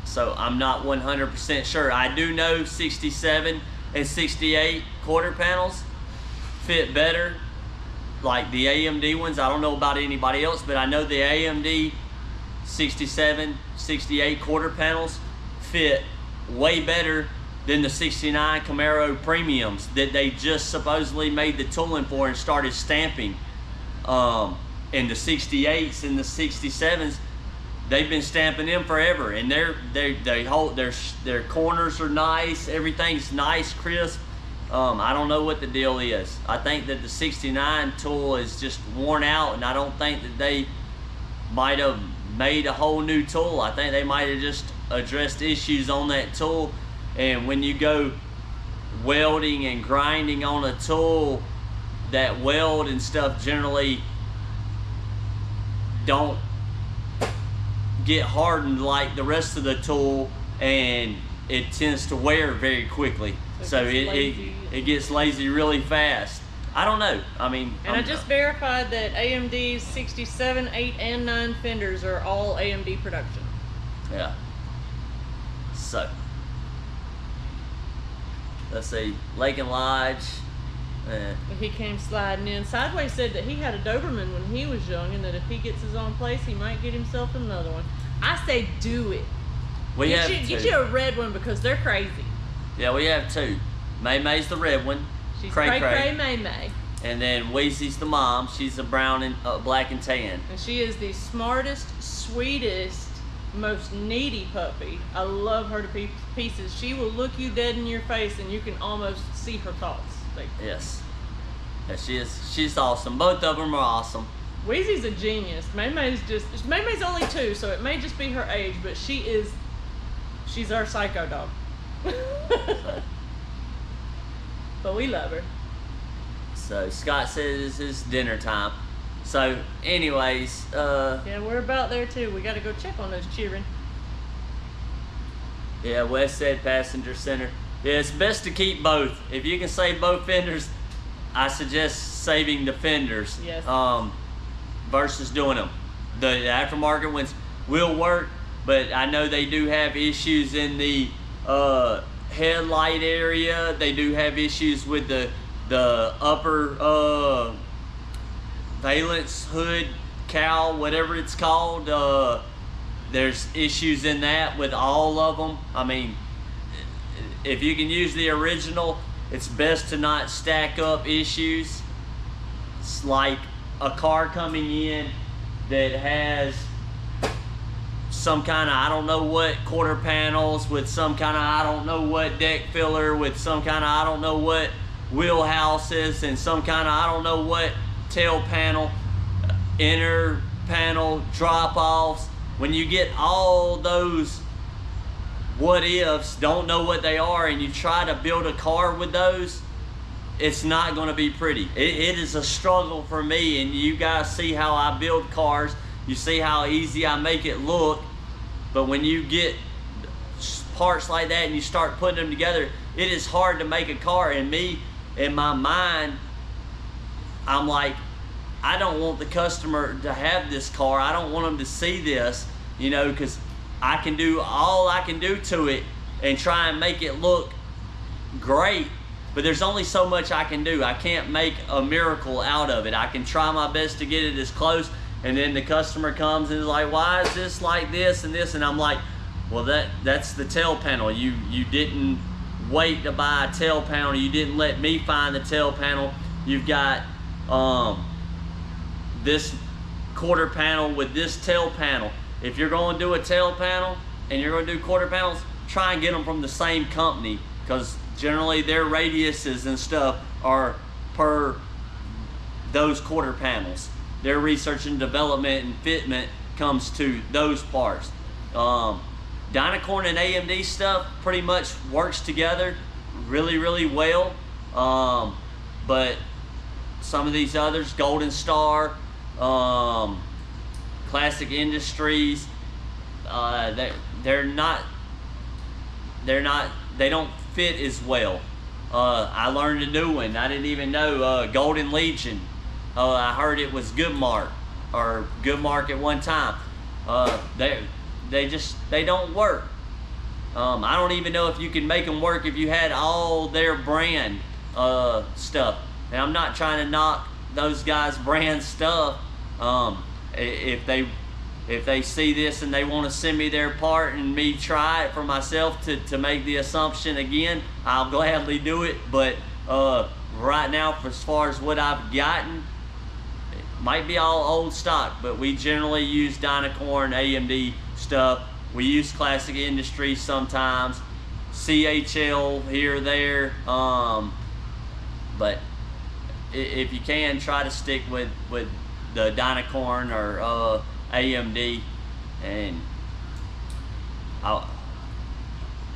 S1: So I'm not 100% sure. I do know 67 and 68 quarter panels fit better, like the AMD ones. I don't know about anybody else, but I know the AMD 67, 68 quarter panels fit way better than the 69 Camaro premiums that they just supposedly made the tooling for and started stamping. And the 68s and the 67s, they've been stamping them forever, and they hold their corners are nice, everything's nice, crisp. I don't know what the deal is. I think that the 69 tool is just worn out, and I don't think that they might have made a whole new tool. I think they might have just addressed issues on that tool. And when you go welding and grinding on a tool, that weld and stuff generally don't get hardened like the rest of the tool, and it tends to wear very quickly. So it gets lazy really fast. I don't know. I mean,
S2: and I just verified that AMD's 67, 8, and 9 fenders are all AMD production.
S1: Yeah. So let's see, Lake and Lodge.
S2: He came sliding in. Sideways said that he had a Doberman when he was young, and that if he gets his own place, he might get himself another one. I say do it. Get you a red one, because they're crazy.
S1: Yeah, we have 2. aMAYSing's the red one.
S2: She's Cray May.
S1: And then Weezy's the mom. She's a brown and black and tan.
S2: And she is the smartest, sweetest, most needy puppy. I love her to pieces. She will look you dead in your face, and you can almost see her thoughts.
S1: Yes. Yeah, she's awesome. Both of them are awesome.
S2: Weezy's a genius. May's only 2, so it may just be her age, but she's our psycho dog. But we love her.
S1: So Scott says it's dinner time. So anyways,
S2: yeah, we're about there too. We gotta go check on those children.
S1: Yeah, West said passenger center. Yeah, it's best to keep both. If you can save both fenders, I suggest saving the fenders.
S2: Yes.
S1: Versus doing them. The aftermarket ones will work, but I know they do have issues in the headlight area. They do have issues with the upper valence hood cowl, whatever it's called. There's issues in that with all of them. I mean, if you can use the original, it's best to not stack up issues. It's like a car coming in that has some kind of, I don't know what, quarter panels with some kind of, I don't know what, deck filler with some kind of, I don't know what, wheelhouses and some kind of, I don't know what, tail panel, inner panel drop-offs. When you get all those what ifs, don't know what they are, and you try to build a car with those, it's not going to be pretty. It is a struggle for me, and you guys see how I build cars. You see how easy I make it look, but when you get parts like that and you start putting them together, it is hard to make a car. And me, in my mind, I'm like, I don't want the customer to have this car. I don't want them to see this, you know, because I can do all I can do to it and try and make it look great, but there's only so much I can do. I can't make a miracle out of it. I can try my best to get it as close, and then the customer comes and is like, why is this like this and this? And I'm like, well, that's the tail panel. You didn't wait to buy a tail panel. You didn't let me find the tail panel. You've got this quarter panel with this tail panel. If you're going to do a tail panel and you're going to do quarter panels, try and get them from the same company, because generally their radiuses and stuff are per those quarter panels. Their research and development and fitment comes to those parts. Dynacorn and AMD stuff pretty much works together really, really well. But some of these others, Golden Star, Classic Industries, they don't fit as well. I learned a new one. I didn't even know, Golden Legion. I heard it was Goodmark at one time. They don't work. I don't even know if you can make them work if you had all their brand stuff. And I'm not trying to knock those guys' brand stuff. If they see this and they want to send me their part and me try it for myself to make the assumption again, I'll gladly do it. But right now, as far as what I've gotten, it might be all old stock, but we generally use Dynacorn, AMD stuff. We use Classic Industries sometimes, CHL here or there. But if you can, try to stick with the Dynacorn or AMD, and I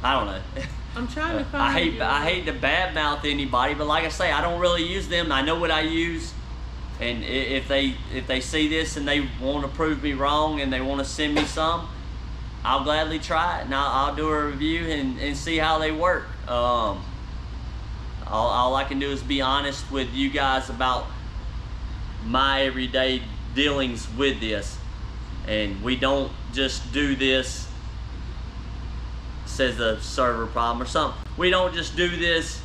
S1: don't know.
S2: I'm trying to find.
S1: I hate to badmouth anybody, but like I say, I don't really use them. I know what I use, and if they see this and they want to prove me wrong and they want to send me some, I'll gladly try it, and I'll do a review and see how they work. All I can do is be honest with you guys about my everyday dealings with this, and we don't just do this, says a server problem or something. We don't just do this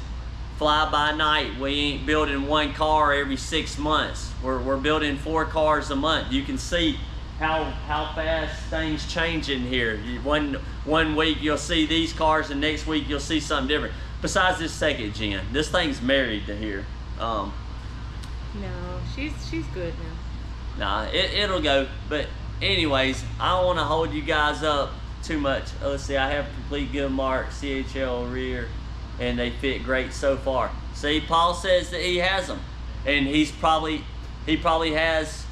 S1: fly by night. We ain't building one car every 6 months. We're building 4 cars a month. You can see how fast things change in here. One week you'll see these cars, and next week you'll see something different. Besides this second gen, this thing's married to here.
S2: No, she's good now.
S1: Nah, it'll go. But anyways, I don't want to hold you guys up too much. Let's see, I have complete good mark, CHL rear, and they fit great so far. See, Paul says that he has them, and he probably has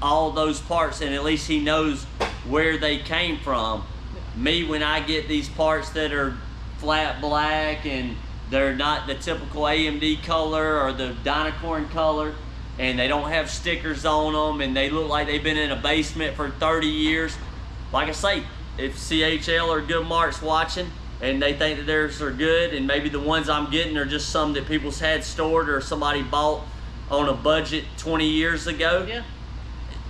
S1: all those parts, and at least he knows where they came from. Me, when I get these parts that are flat black and they're not the typical AMD color or the Dynacorn color, and they don't have stickers on them, and they look like they've been in a basement for 30 years, like I say, if CHL or Goodmark's watching and they think that theirs are good, and maybe the ones I'm getting are just some that people's had stored or somebody bought on a budget 20 years ago,
S2: yeah,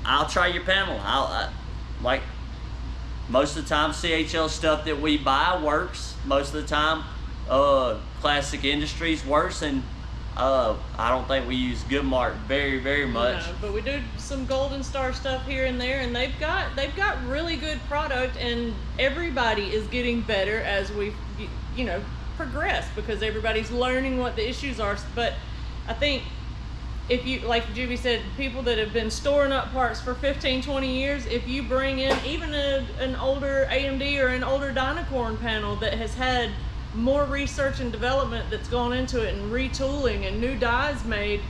S1: I'll try your panel. Like most of the time, CHL stuff that we buy works. Most of the time, Classic Industries works, and I don't think we use Goodmark very much.
S2: No, but we do some Golden Star stuff here and there, and they've got really good product, and everybody is getting better as we progress, because everybody's learning what the issues are. But I think, if you, like Juby said, people that have been storing up parts for 15-20 years, if you bring in even an older AMD or an older Dynacorn panel that has had more research and development that's gone into it, and retooling and new dies made,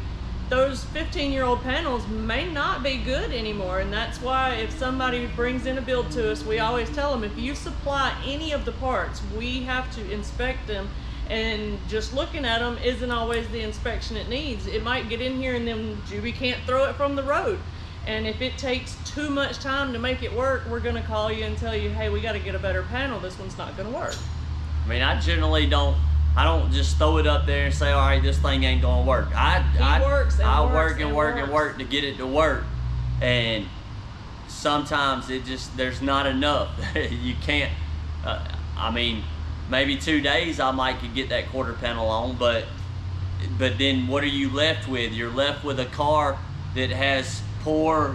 S2: those 15-year-old panels may not be good anymore. And that's why if somebody brings in a build to us, we always tell them, if you supply any of the parts, we have to inspect them. And just looking at them isn't always the inspection it needs. It might get in here and then Juby can't throw it from the road. And if it takes too much time to make it work, we're gonna call you and tell you, hey, we gotta get a better panel. This one's not gonna work.
S1: I mean, I generally don't just throw it up there and say, all right, this thing ain't gonna work. I work to get it to work. And sometimes there's not enough. You can't, I mean, maybe 2 days I might could get that quarter panel on, but then what are you left with? You're left with a car that has poor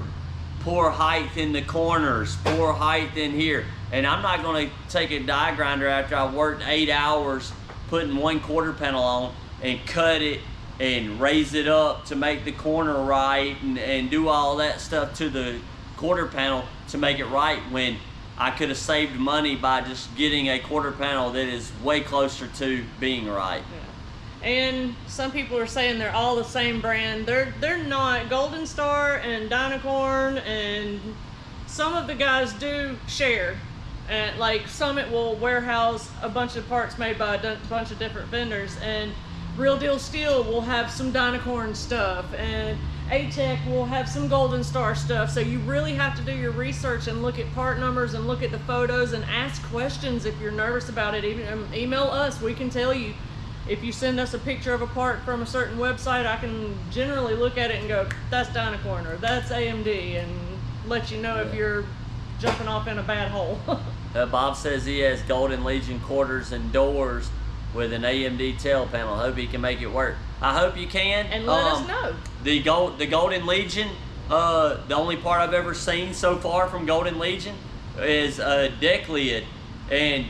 S1: height in the corners, poor height in here. And I'm not going to take a die grinder after I've worked 8 hours putting one quarter panel on and cut it and raise it up to make the corner right and do all that stuff to the quarter panel to make it right, when I could have saved money by just getting a quarter panel that is way closer to being right.
S2: Yeah. And some people are saying they're all the same brand. They're not. Golden Star and Dynacorn, and some of the guys do share. And like Summit will warehouse a bunch of parts made by a bunch of different vendors, and Real Deal Steel will have some Dynacorn stuff, and A-Tech will have some Golden Star stuff. So you really have to do your research and look at part numbers and look at the photos and ask questions if you're nervous about it. Even email us, we can tell you. If you send us a picture of a part from a certain website, I can generally look at it and go, that's Dynacorn or that's AMD, and let you know if you're jumping off in a bad hole.
S1: Bob says he has Golden Legion quarters and doors with an AMD tail panel. Hope he can make it work. I hope you can.
S2: And let us know.
S1: The Golden Legion, the only part I've ever seen so far from Golden Legion is a deck lid, and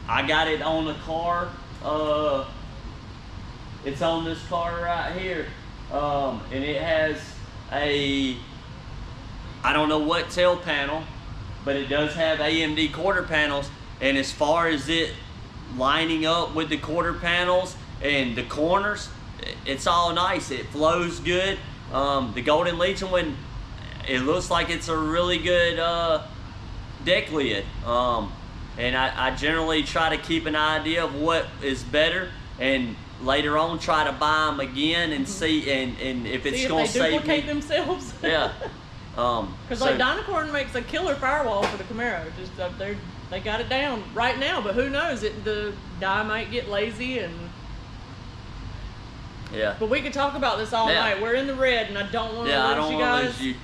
S1: I got it on the car. It's on this car right here, and it has a, I don't know what tail panel, but it does have AMD quarter panels. And as far as it lining up with the quarter panels and the corners, it's all nice. It flows good. The Golden Legion one, it looks like it's a really good deck lid. And I generally try to keep an idea of what is better, and later on try to buy them again and see and if it's going to save me.
S2: Duplicate themselves.
S1: Yeah.
S2: Because like Dynacorn makes a killer firewall for the Camaro. Just they got it down right now, but who knows? The guy might get lazy and.
S1: Yeah.
S2: But we could talk about this all night. We're in the red, and I don't want to lose you guys.
S1: Yeah, I don't want to lose you.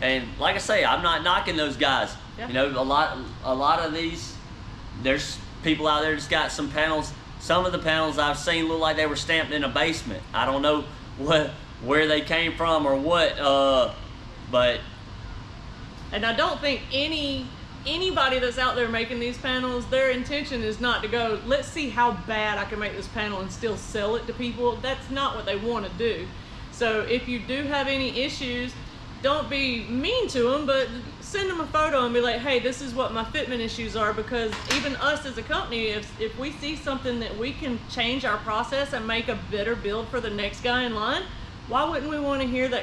S1: And like I say, I'm not knocking those guys. Yeah. You know, a lot of these, there's people out there that's got some panels. Some of the panels I've seen look like they were stamped in a basement. I don't know where they came from or what, but.
S2: And I don't think anybody that's out there making these panels, their intention is not to go, let's see how bad I can make this panel and still sell it to people. That's not what they want to do. So if you do have any issues, don't be mean to them, but send them a photo and be like, hey, this is what my fitment issues are, because even us as a company, if we see something that we can change our process and make a better build for the next guy in line, why wouldn't we want to hear that